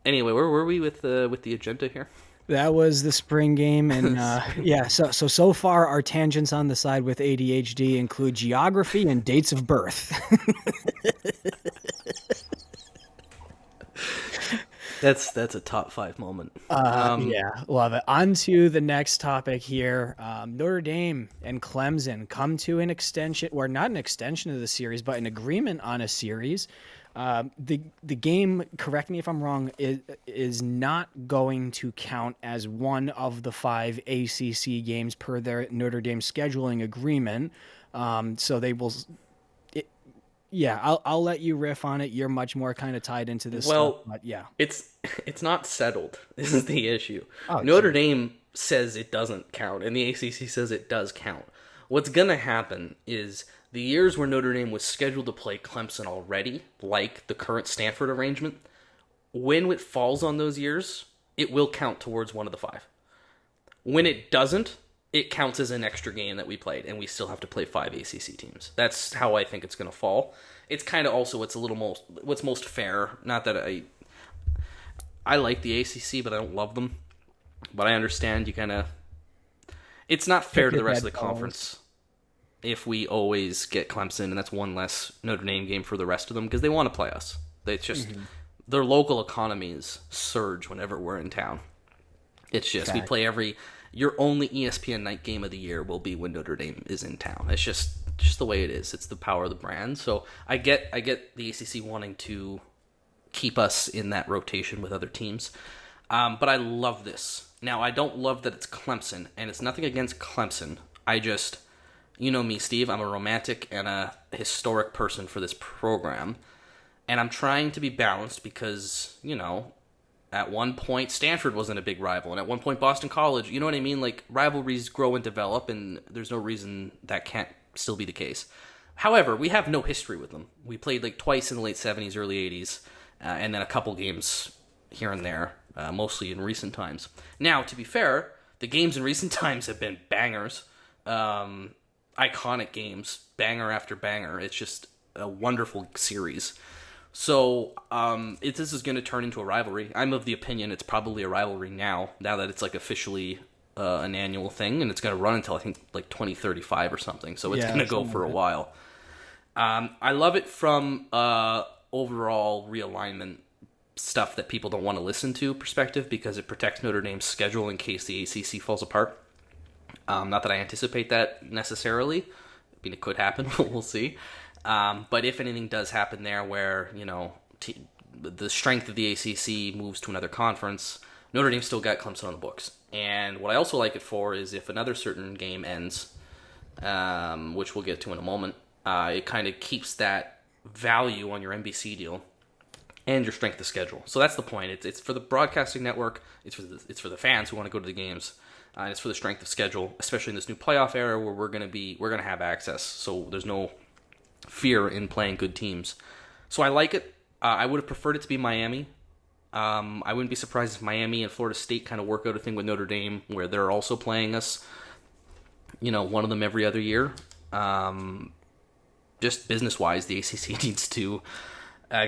anyway, where were we with the agenda here? That was the spring game, and yeah. So far, our tangents on the side with ADHD include geography and dates of birth. That's a top 5 moment. Yeah, love it. On to the next topic here. Notre Dame and Clemson come to an extension, or not an extension of the series, but an agreement on a series. The game, correct me if I'm wrong, is not going to count as one of the 5 ACC games per their Notre Dame scheduling agreement. So they will. Yeah, I'll let you riff on it. You're much more kind of tied into this stuff, but yeah. It's not settled. This is the issue. Oh, Notre Dame says it doesn't count, and the ACC says it does count. What's going to happen is the years where Notre Dame was scheduled to play Clemson already, like the current Stanford arrangement, when it falls on those years, it will count towards one of the 5. When it doesn't, it counts as an extra game that we played, and we still have to play 5 ACC teams. That's how I think it's going to fall. It's kind of also what's most fair. Not that I like the ACC, but I don't love them. But I understand you kind of. It's not fair to the rest of the conference if we always get Clemson, and that's one less Notre Dame game for the rest of them because they want to play us. It's just their local economies surge whenever we're in town. It's just we play your only ESPN night game of the year will be when Notre Dame is in town. It's just the way it is. It's the power of the brand. So I get the ACC wanting to keep us in that rotation with other teams. But I love this. Now, I don't love that it's Clemson, and it's nothing against Clemson. I just, you know me, Steve, I'm a romantic and a historic person for this program. And I'm trying to be balanced because, at one point, Stanford wasn't a big rival, and at one point, Boston College, you know what I mean? Like, rivalries grow and develop, and there's no reason that can't still be the case. However, we have no history with them. We played, twice in the late 70s, early 80s, and then a couple games here and there, mostly in recent times. Now, to be fair, the games in recent times have been bangers, iconic games, banger after banger. It's just a wonderful series. So if this is going to turn into a rivalry, I'm of the opinion it's probably a rivalry now that it's like officially an annual thing, and it's going to run until I think like 2035 or something. So it's going to go for a while. I love it from overall realignment stuff that people don't want to listen to perspective, because it protects Notre Dame's schedule in case the ACC falls apart. Not that I anticipate that necessarily. I mean, it could happen. We'll see. But if anything does happen there where, the strength of the ACC moves to another conference, Notre Dame still got Clemson on the books. And what I also like it for is if another certain game ends, which we'll get to in a moment, it kind of keeps that value on your NBC deal and your strength of schedule. So that's the point. It's for the broadcasting network. It's for the fans who want to go to the games. And it's for the strength of schedule, especially in this new playoff era where we're gonna have access. So there's no fear in playing good teams. So I like it. I would have preferred it to be Miami. I wouldn't be surprised if Miami and Florida State kind of work out a thing with Notre Dame where they're also playing us, one of them every other year. Just business-wise, the ACC needs to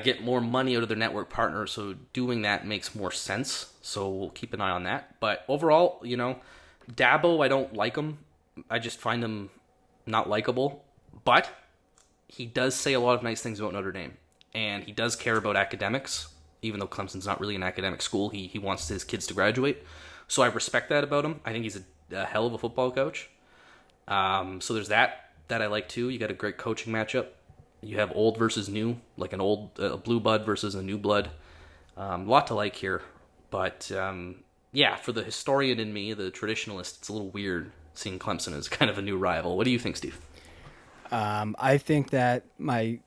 get more money out of their network partners, so doing that makes more sense. So we'll keep an eye on that. But overall, Dabo, I don't like him. I just find him not likable. But he does say a lot of nice things about Notre Dame, and he does care about academics. Even though Clemson's not really an academic school, he wants his kids to graduate. So I respect that about him. I think he's a hell of a football coach. So there's that I like too. You got a great coaching matchup. You have old versus new, like an old blue blood versus a new blood. A lot to like here. But for the historian in me, the traditionalist, it's a little weird seeing Clemson as kind of a new rival. What do you think, Steve? I think that my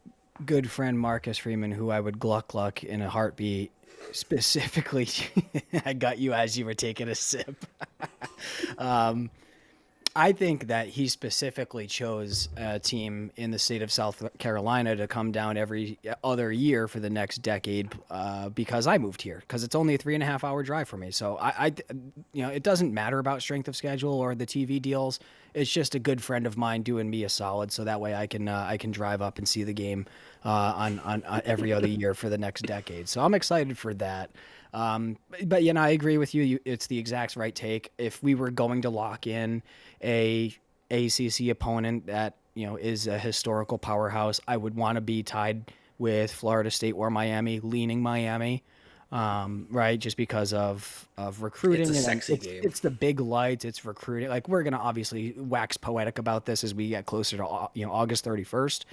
good friend Marcus Freeman, who I would gluck in a heartbeat, specifically, I got you as you were taking a sip. I think that he specifically chose a team in the state of South Carolina to come down every other year for the next decade because I moved here, because it's only a 3.5-hour drive for me. So it doesn't matter about strength of schedule or the TV deals. It's just a good friend of mine doing me a solid, so that way I can drive up and see the game on every other year for the next decade. So I'm excited for that. But I agree with you. It's the exact right take. If we were going to lock in a ACC opponent that, is a historical powerhouse, I would want to be tied with Florida State or Miami, leaning Miami, right? Just because of recruiting. It's a sexy game. It's the big lights. It's recruiting. Like, we're going to obviously wax poetic about this as we get closer to, August 31st.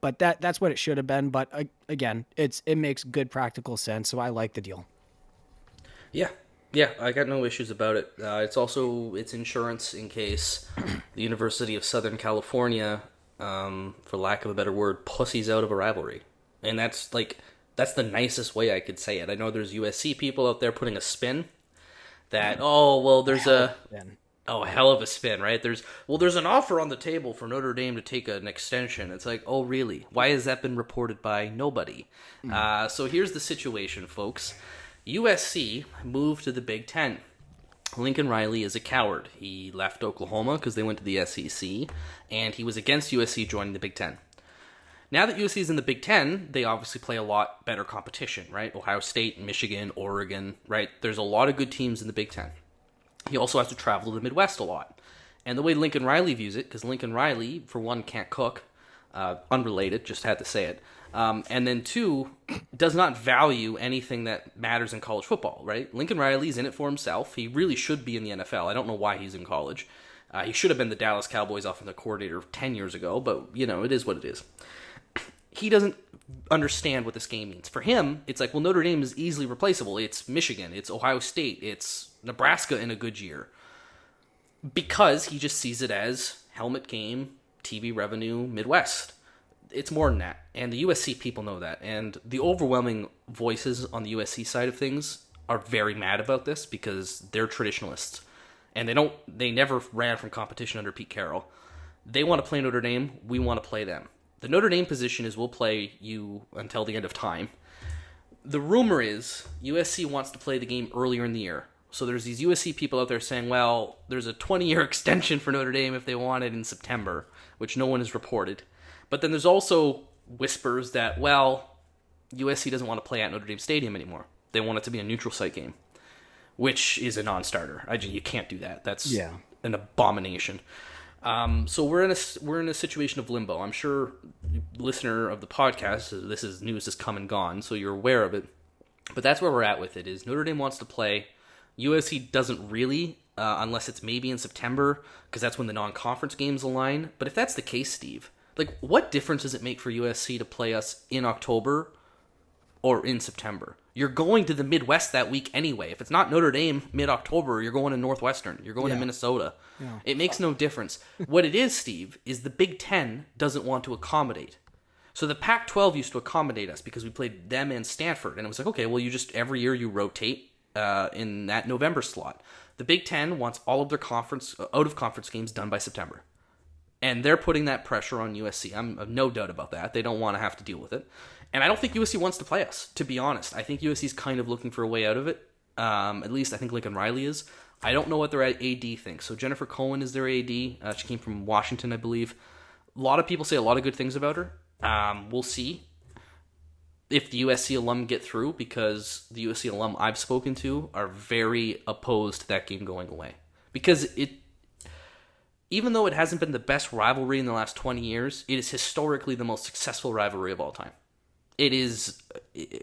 But that's what it should have been. But again, it makes good practical sense. So I like the deal. Yeah, I got no issues about it. It's insurance in case the University of Southern California, for lack of a better word, pussies out of a rivalry. And that's the nicest way I could say it. I know there's USC people out there putting a spin that, there's a hell of a spin, right? There's an offer on the table for Notre Dame to take an extension. It's like, oh, really? Why has that been reported by nobody? So here's the situation, folks. USC moved to the Big Ten. Lincoln Riley is a coward. He left Oklahoma because they went to the SEC, and he was against USC joining the Big Ten. Now that USC is in the Big Ten, they obviously play a lot better competition, right? Ohio State, Michigan, Oregon, right? There's a lot of good teams in the Big Ten. He also has to travel to the Midwest a lot. And the way Lincoln Riley views it, because Lincoln Riley, for one, can't cook, unrelated, just had to say it, and then two, does not value anything that matters in college football, right? Lincoln Riley's in it for himself. He really should be in the NFL. I don't know why he's in college. He should have been the Dallas Cowboys offensive coordinator 10 years ago, but, it is what it is. He doesn't understand what this game means. For him, it's like, well, Notre Dame is easily replaceable. It's Michigan. It's Ohio State. It's Nebraska in a good year. Because he just sees it as helmet game, TV revenue, Midwest. It's more than that. And the USC people know that. And the overwhelming voices on the USC side of things are very mad about this because they're traditionalists. And they never ran from competition under Pete Carroll. They want to play Notre Dame. We want to play them. The Notre Dame position is we'll play you until the end of time. The rumor is USC wants to play the game earlier in the year. So there's these USC people out there saying, well, there's a 20-year extension for Notre Dame if they want it in September, which no one has reported. But then there's also whispers that, well, USC doesn't want to play at Notre Dame Stadium anymore. They want it to be a neutral site game, which is a non-starter. You can't do that. That's an abomination. So we're in a situation of limbo. I'm sure, listener of the podcast, this is news has come and gone, so you're aware of it. But that's where we're at with it. Is Notre Dame wants to play. USC doesn't really, unless it's maybe in September, because that's when the non-conference games align. But if that's the case, Steve, like, what difference does it make for USC to play us in October or in September? You're going to the Midwest that week anyway. If it's not Notre Dame mid-October, you're going to Northwestern. You're going to Minnesota. Yeah. It makes no difference. What it is, Steve, is the Big Ten doesn't want to accommodate. So the Pac-12 used to accommodate us because we played them and Stanford. And it was like, okay, well, you just every year you rotate in that November slot. The Big Ten wants all of their out-of-conference games done by September. And they're putting that pressure on USC. I'm no doubt about that. They don't want to have to deal with it. And I don't think USC wants to play us, to be honest. I think USC's kind of looking for a way out of it. At least I think Lincoln Riley is. I don't know what their AD thinks. So Jennifer Cohen is their AD. She came from Washington, I believe. A lot of people say a lot of good things about her. We'll see if the USC alum get through, because the USC alum I've spoken to are very opposed to that game going away. Because even though it hasn't been the best rivalry in the last 20 years, it is historically the most successful rivalry of all time. It is,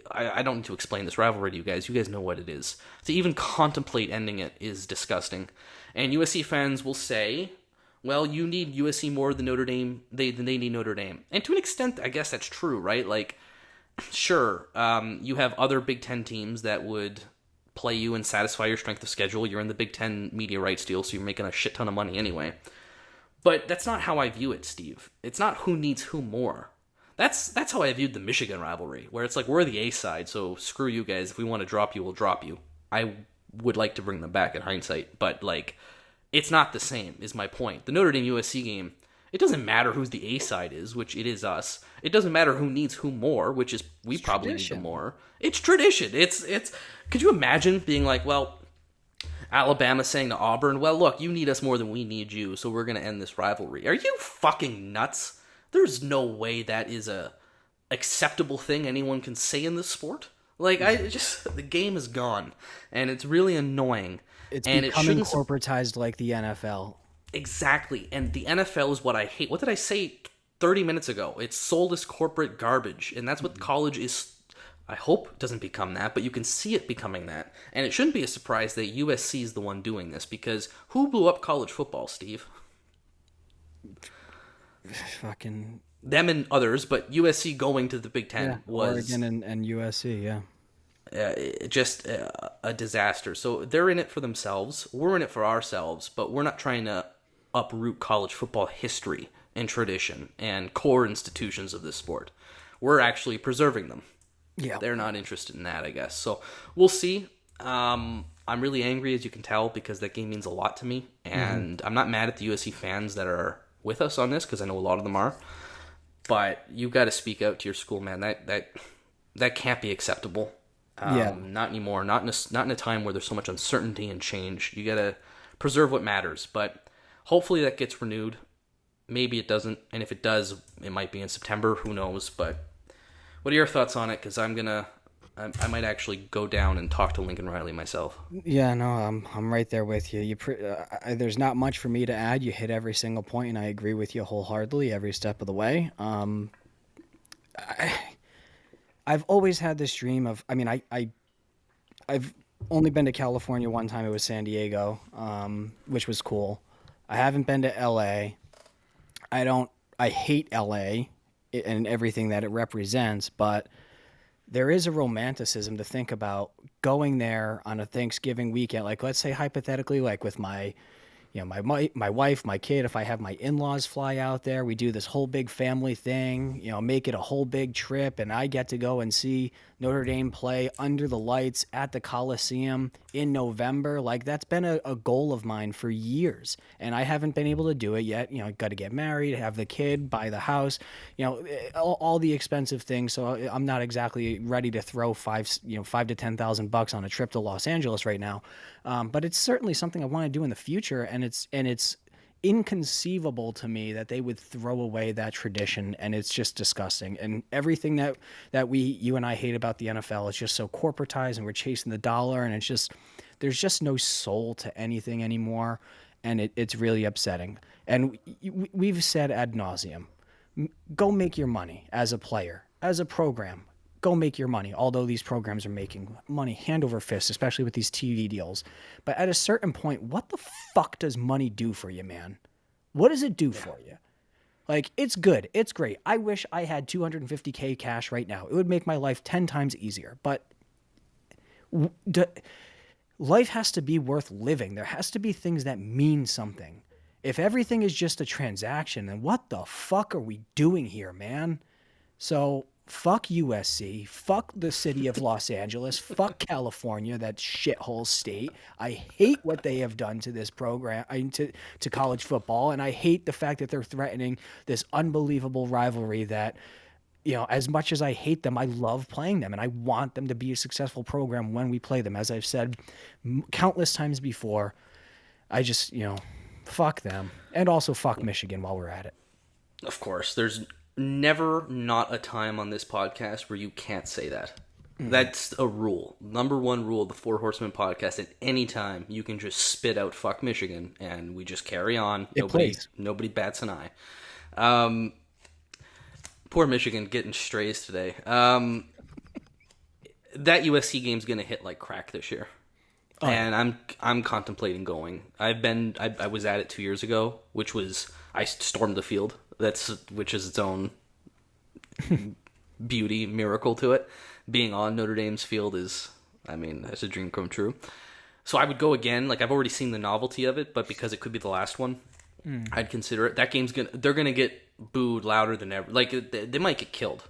I don't need to explain this rivalry to you guys. You guys know what it is. To even contemplate ending it is disgusting. And USC fans will say, well, you need USC more than Notre Dame, than they need Notre Dame. And to an extent, I guess that's true, right? Like, sure, you have other Big Ten teams that would play you and satisfy your strength of schedule. You're in the Big Ten media rights deal, so you're making a shit ton of money anyway. But that's not how I view it, Steve. It's not who needs who more. That's how I viewed the Michigan rivalry, where it's like, we're the A side, so screw you guys. If we want to drop you, we'll drop you. I would like to bring them back in hindsight, but like, it's not the same, is my point. The Notre Dame USC game, it doesn't matter who's the A side is, which it is us. It doesn't matter who needs who more, which is we probably tradition. Need them more. It's tradition. It's. Could you imagine being like, well, Alabama saying to Auburn, well, look, you need us more than we need you, so we're going to end this rivalry. Are you fucking nuts? There's no way that is a acceptable thing anyone can say in this sport. Like, the game is gone, and it's really annoying. It's becoming corporatized like the NFL. Exactly, and the NFL is what I hate. What did I say 30 minutes ago? It's soulless corporate garbage, and that's what college is. I hope it doesn't become that, but you can see it becoming that. And it shouldn't be a surprise that USC is the one doing this, because who blew up college football, Steve? Fucking them and others, but USC going to the Big Ten was Oregon and USC, just a disaster. So they're in it for themselves. We're in it for ourselves, but we're not trying to uproot college football history and tradition and core institutions of this sport. We're actually preserving them. Yeah, they're not interested in that, I guess. So we'll see. I'm really angry, as you can tell, because that game means a lot to me, and I'm not mad at the USC fans that are with us on this, because I know a lot of them are. But you got to speak out to your school, man. That can't be acceptable. Not anymore. Not in a time where there's so much uncertainty and change. You got to preserve what matters. But hopefully that gets renewed. Maybe it doesn't, and if it does, it might be in September. Who knows? But what are your thoughts on it? Because I might actually go down and talk to Lincoln Riley myself. Yeah, no, I'm right there with you. There's not much for me to add. You hit every single point, and I agree with you wholeheartedly every step of the way. I've always had this dream of. I mean, I've only been to California one time. It was San Diego, which was cool. I haven't been to LA. I hate LA and everything that it represents, but there is a romanticism to think about going there on a Thanksgiving weekend. Like, let's say hypothetically, like with my wife, my kid, if I have my in-laws fly out there, we do this whole big family thing, make it a whole big trip, and I get to go and see Notre Dame play under the lights at the Coliseum in November. Like, that's been a goal of mine for years, and I haven't been able to do it yet. Got to get married, have the kid, buy the house, all the expensive things. So I'm not exactly ready to throw $5,000 to $10,000 on a trip to Los Angeles right now. But it's certainly something I want to do in the future, and it's inconceivable to me that they would throw away that tradition, and it's just disgusting. And everything that you and I hate about the NFL is just so corporatized, and we're chasing the dollar, and it's just, there's just no soul to anything anymore, and it's really upsetting. And we've said ad nauseum, go make your money as a player, as a program. Go make your money, although these programs are making money hand over fist, especially with these TV deals. But at a certain point, what the fuck does money do for you, man? What does it do for you? Like, it's good. It's great. I wish I had $250K cash right now. It would make my life 10 times easier. But life has to be worth living. There has to be things that mean something. If everything is just a transaction, then what the fuck are we doing here, man? So fuck USC, fuck the city of Los Angeles, fuck California, that shithole state. I hate what they have done to this program, to college football, and I hate the fact that they're threatening this unbelievable rivalry that, you know, as much as I hate them, I love playing them, and I want them to be a successful program when we play them. As I've said countless times before, I just, you know, fuck them. And also fuck Michigan while we're at it. Of course, there's never not a time on this podcast where you can't say that. That's a rule. Number one rule of the Four Horsemen podcast. At any time, you can just spit out "fuck Michigan" and we just carry on. Nobody bats an eye. Poor Michigan getting strays today. That USC game's gonna hit like crack this year, and I'm contemplating going. I was at it 2 years ago, which was I stormed the field. Which is its own beauty, miracle to it. Being on Notre Dame's field is, I mean, that's a dream come true. So I would go again. Like, I've already seen the novelty of it, but because it could be the last one, I'd consider it. That game's they're gonna get booed louder than ever. Like, they might get killed.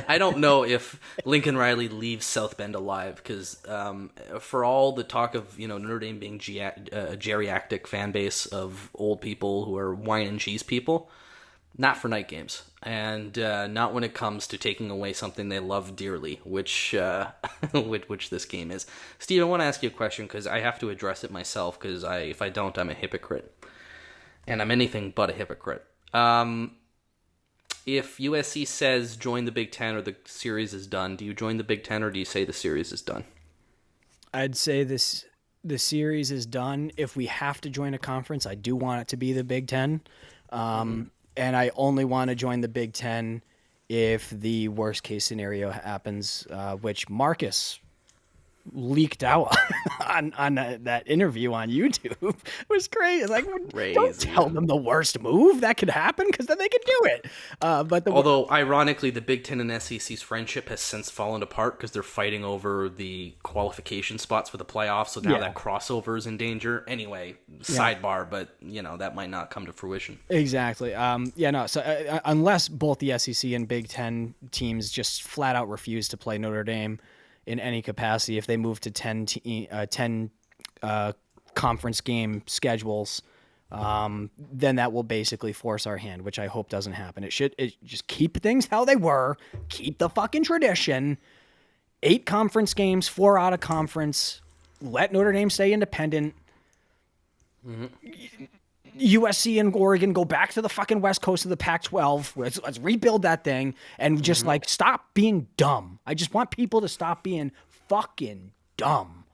I don't know if Lincoln Riley leaves South Bend alive, because for all the talk of, you know, Notre Dame being a geriatric fan base of old people who are wine and cheese people, not for night games, and not when it comes to taking away something they love dearly, which which this game is. Steve, I want to ask you a question, because I have to address it myself, because if I don't, I'm a hypocrite, and I'm anything but a hypocrite. If USC says join the Big Ten or the series is done, do you join the Big Ten or do you say the series is done? I'd say the series is done. If we have to join a conference, I do want it to be the Big Ten. And I only want to join the Big Ten if the worst case scenario happens, which Marcus leaked out on that interview on YouTube. It was crazy. Like, don't tell them the worst move that could happen, because then they could do it. Although ironically, the Big Ten and SEC's friendship has since fallen apart because they're fighting over the qualification spots for the playoffs. So now that crossover is in danger. Anyway, sidebar, but you know that might not come to fruition. Exactly. So unless both the SEC and Big Ten teams just flat out refuse to play Notre Dame in any capacity, if they move to 10 conference game schedules, then that will basically force our hand, which I hope doesn't happen. It just keep things how they were, keep the fucking tradition, 8 conference games, 4 out of conference, let Notre Dame stay independent. USC and Oregon go back to the fucking West Coast of the Pac-12. Let's rebuild that thing and just like stop being dumb. I just want people to stop being fucking dumb.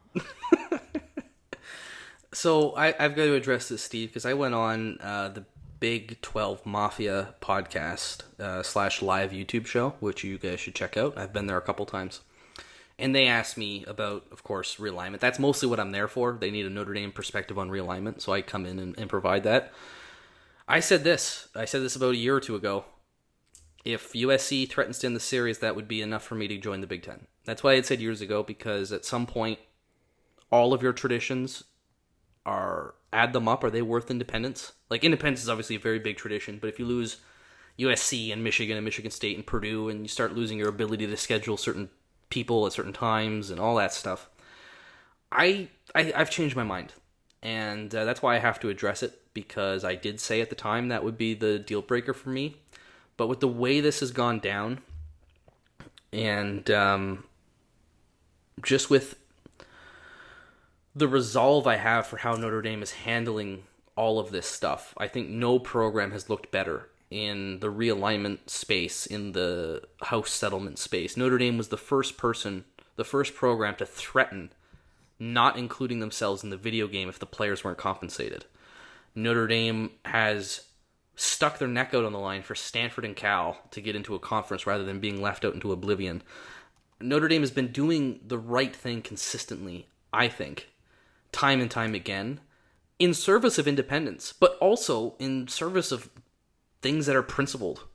So I've got to address this, Steve, because I went on the Big 12 Mafia podcast / live YouTube show, which you guys should check out. I've been there a couple times. And they asked me about, of course, realignment. That's mostly what I'm there for. They need a Notre Dame perspective on realignment, so I come in and provide that. I said this about a year or two ago. If USC threatens to end the series, that would be enough for me to join the Big Ten. That's what I had said years ago, because at some point, all of your traditions add them up. Are they worth independence? Like, independence is obviously a very big tradition, but if you lose USC and Michigan State and Purdue, and you start losing your ability to schedule certain people at certain times and all that stuff, I've changed my mind, and that's why I have to address it, because I did say at the time that would be the deal breaker for me. But with the way this has gone down, and just with the resolve I have for how Notre Dame is handling all of this stuff. I think no program has looked better in the realignment space, in the house settlement space. Notre Dame was the first program to threaten not including themselves in the video game if the players weren't compensated. Notre Dame has stuck their neck out on the line for Stanford and Cal to get into a conference rather than being left out into oblivion. Notre Dame has been doing the right thing consistently, I think, time and time again, in service of independence, but also in service of things that are principled.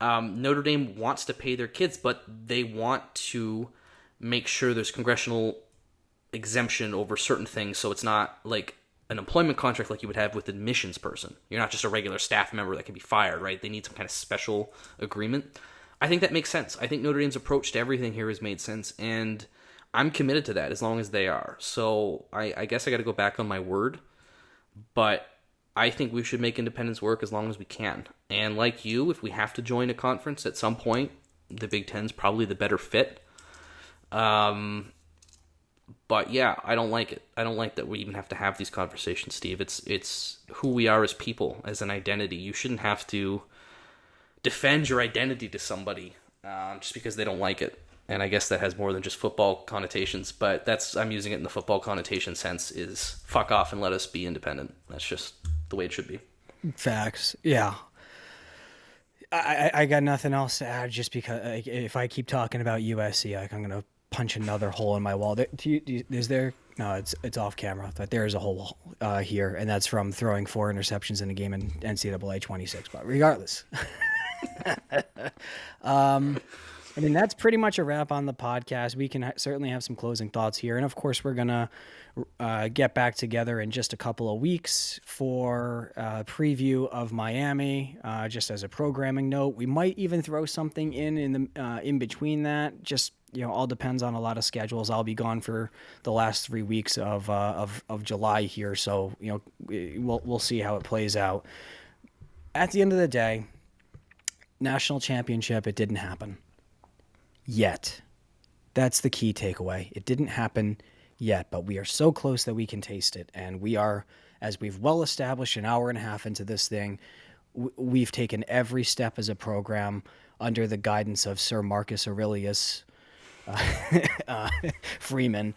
Notre Dame wants to pay their kids, but they want to make sure there's congressional exemption over certain things, so it's not like an employment contract like you would have with an admissions person. You're not just a regular staff member that can be fired, right? They need some kind of special agreement. I think that makes sense. I think Notre Dame's approach to everything here has made sense, and I'm committed to that as long as they are. So I guess I got to go back on my word, but I think we should make independence work as long as we can. And like you, if we have to join a conference at some point, the Big Ten's probably the better fit. But yeah, I don't like it. I don't like that we even have to have these conversations, Steve. It's who we are as people, as an identity. You shouldn't have to defend your identity to somebody just because they don't like it. And I guess that has more than just football connotations, but I'm using it in the football connotation sense, is fuck off and let us be independent. That's just the way it should be. Facts. Yeah. I got nothing else to add, just because if I keep talking about USC, I'm going to punch another hole in my wall. Is there? No, it's off camera, but there is a hole here, and that's from throwing 4 interceptions in a game in NCAA 26. But regardless, I mean, that's pretty much a wrap on the podcast. We can certainly have some closing thoughts here, and of course, we're gonna get back together in just a couple of weeks for a preview of Miami. Just as a programming note, we might even throw something in between that. Just, all depends on a lot of schedules. I'll be gone for the last 3 weeks of July here, so we'll see how it plays out. At the end of the day, national championship, it didn't happen yet. That's the key takeaway. It didn't happen yet, but we are so close that we can taste it, and we are, as we've well established, an hour and a half into this thing, we've taken every step as a program under the guidance of Sir Marcus Aurelius Freeman,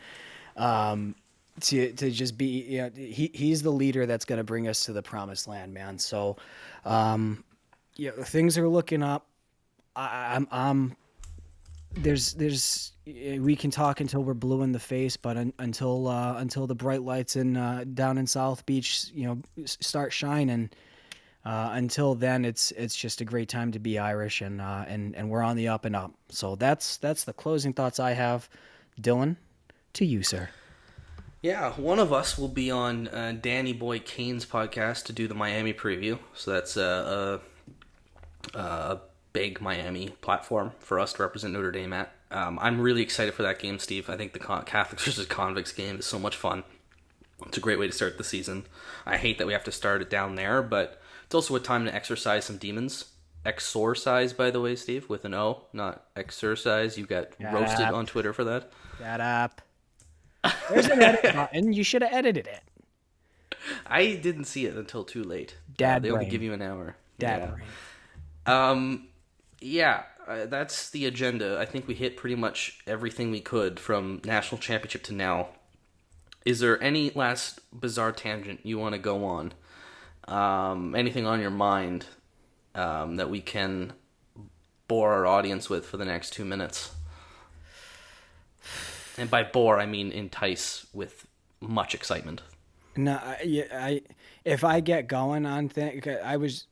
to just be, he's the leader that's going to bring us to the promised land, man. So, things are looking up. We can talk until we're blue in the face, but until the bright lights down in South Beach, start shining. Until then, it's just a great time to be Irish, and we're on the up and up. So that's the closing thoughts I have. Dylan, to you, sir. Yeah, one of us will be on Danny Boy Kane's podcast to do the Miami preview. So that's a big Miami platform for us to represent Notre Dame at. I'm really excited for that game, Steve. I think the Catholics versus Convicts game is so much fun. It's a great way to start the season. I hate that we have to start it down there, but it's also a time to exercise some demons. Exorcise, by the way, Steve, with an O, not exercise. You got roasted on Twitter for that. Shut up. There's an edit button. You should have edited it. I didn't see it until too late. Dad they brain. only give you an hour. Dad brain. That's the agenda. I think we hit pretty much everything we could from national championship to now. Is there any last bizarre tangent you want to go on? Anything on your mind that we can bore our audience with for the next 2 minutes? And by bore, I mean entice with much excitement. No, if I get going on things,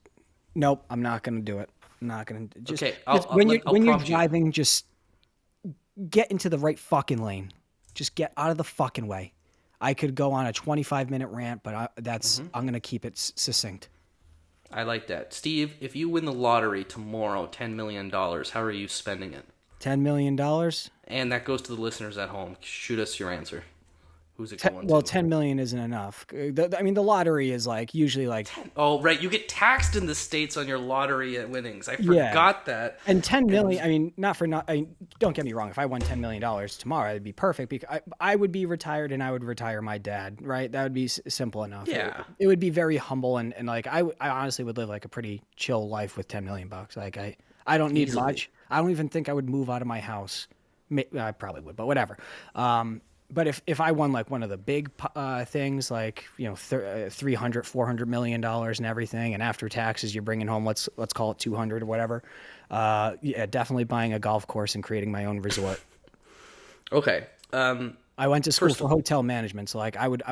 nope, I'm not going to do it. I'm not going to. Just, okay, when you're driving, just get into the right fucking lane. Just get out of the fucking way. I could go on a 25-minute rant, but I'm going to keep it succinct. I like that. Steve, if you win the lottery tomorrow, $10 million, how are you spending it? $10 million? And that goes to the listeners at home. Shoot us your answer. Who's it going Well, to? 10 million isn't enough. I mean, the lottery is like usually like. Oh, right. You get taxed in the States on your lottery winnings. I forgot that. And 10 million, I mean, don't get me wrong. If I won $10 million tomorrow, it'd be perfect because I would be retired and I would retire my dad, right? That would be simple enough. Yeah. It would be very humble. And like, I honestly would live like a pretty chill life with 10 million bucks. Like I don't need much. I don't even think I would move out of my house. I probably would, but whatever. But if I won like one of the big things, like, you know, $300-400 million and everything, and after taxes you're bringing home, let's call it 200 or whatever. Yeah, definitely buying a golf course and creating my own resort. Okay. I went to school for hotel management, so like I would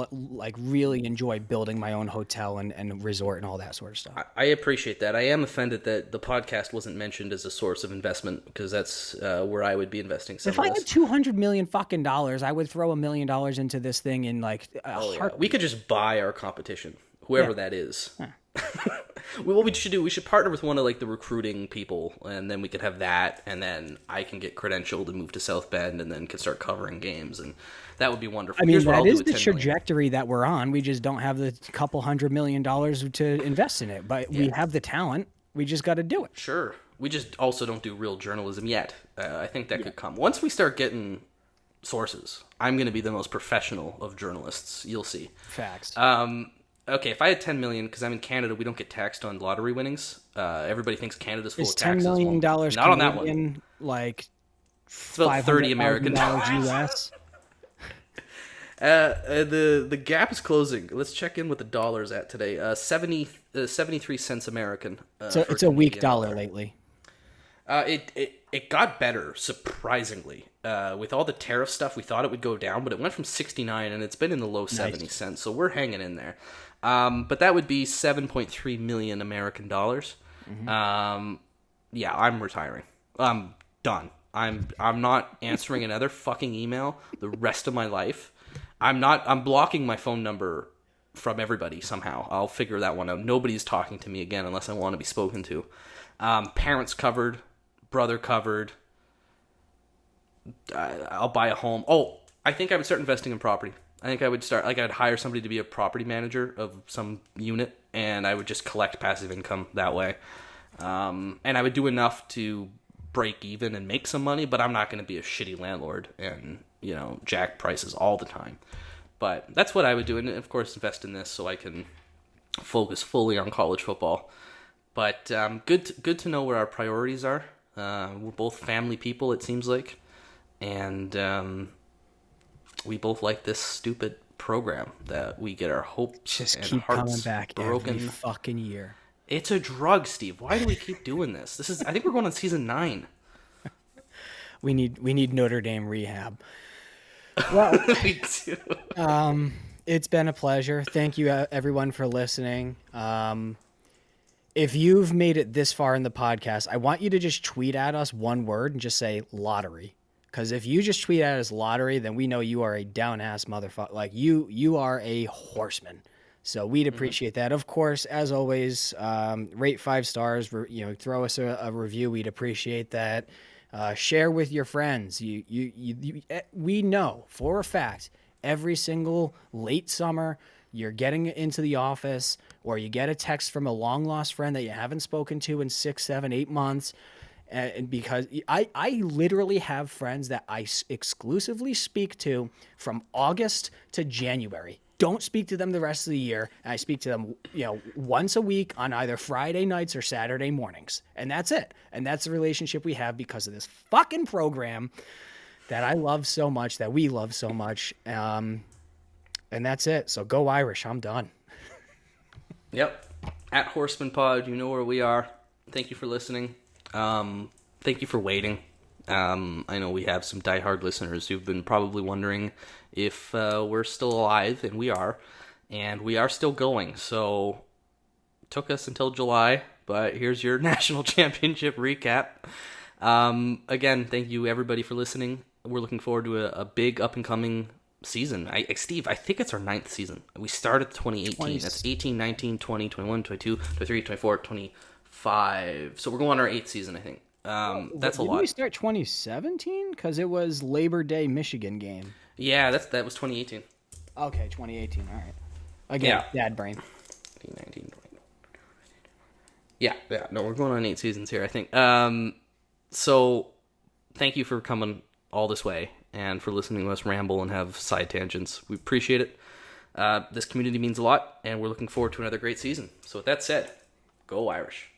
like really enjoy building my own hotel and resort and all that sort of stuff. I appreciate that. I am offended that the podcast wasn't mentioned as a source of investment, because that's where I would be investing some If I had $200 million fucking dollars, I would throw $1 million into this thing in like a heartbeat. We could just buy our competition, whoever that is. What we should do, we should partner with one of like the recruiting people, and then we could have that, and then I can get credentialed and move to South Bend, and then can start covering games, and that would be wonderful. I mean, that is the trajectory that we're on. We just don't have the couple $100 million to invest in it, but we have the talent. We just got to do it. Sure. We just also don't do real journalism yet. I think that could come. Once we start getting sources, I'm going to be the most professional of journalists. You'll see. Facts. Okay, if I had $10 million, because I'm in Canada, we don't get taxed on lottery winnings. Everybody thinks Canada's full is of taxes. $10 million not Canadian, on that one. Like it's about 30 American dollars US. The gap is closing. Let's check in with the dollars at today. 73 cents American. So it's a weak dollar lately. It got better, surprisingly. With all the tariff stuff, we thought it would go down, but it went from 69, and it's been in the low 70 cents, so we're hanging in there. But that would be 7.3 million American dollars. Mm-hmm. Yeah, I'm retiring. I'm done. I'm not answering another fucking email the rest of my life. I'm blocking my phone number from everybody somehow. I'll figure that one out. Nobody's talking to me again unless I want to be spoken to. Parents covered. Brother covered. I'll buy a home. Oh, I think I would start investing in property. I think I would start, like, I'd hire somebody to be a property manager of some unit, and I would just collect passive income that way. And I would do enough to break even and make some money, but I'm not going to be a shitty landlord and, you know, jack prices all the time. But that's what I would do, and of course invest in this so I can focus fully on college football. But good to know where our priorities are. We're both family people, it seems like, and we both like this stupid program that we get our hopes just and keep hearts coming back broken every fucking year. It's a drug, Steve. Why do we keep doing this? I think we're going on season 9. We need Notre Dame rehab. Well, We do. It's been a pleasure. Thank you, everyone, for listening. If you've made it this far in the podcast, I want you to just tweet at us one word and just say lottery. Because if you just tweet at us lottery, then we know you are a down-ass motherfucker. Like, you are a horseman. So we'd appreciate that. Of course, as always, rate 5 stars. Throw us a review. We'd appreciate that. Share with your friends. We know for a fact every single late summer you're getting into the office, or you get a text from a long lost friend that you haven't spoken to in 6, 7, 8 months. And because I literally have friends that I exclusively speak to from August to January. Don't speak to them the rest of the year. And I speak to them, once a week on either Friday nights or Saturday mornings. And that's it. And that's the relationship we have because of this fucking program that I love so much, that we love so much. And that's it. So go Irish. I'm done. Yep. At Horseman Pod, you know where we are. Thank you for listening. Thank you for waiting. I know we have some diehard listeners who've been probably wondering if we're still alive, and we are still going. So it took us until July, but here's your national championship recap. Again, thank you everybody for listening. We're looking forward to a big up and coming season. Steve, I think it's our 9th season. We started 2018. That's 18, 19, 20, 21, 22, 23, 24, 25. So we're going on our 8th season, I think. That's a lot. Did we start 2017? Because it was Labor Day Michigan game. Yeah, that was 2018. Okay, 2018. All right. Again, dad brain. 19, 20. Yeah. No, we're going on 8 seasons here, I think. So, thank you for coming all this way and for listening to us ramble and have side tangents. We appreciate it. This community means a lot, and we're looking forward to another great season. So with that said, go Irish.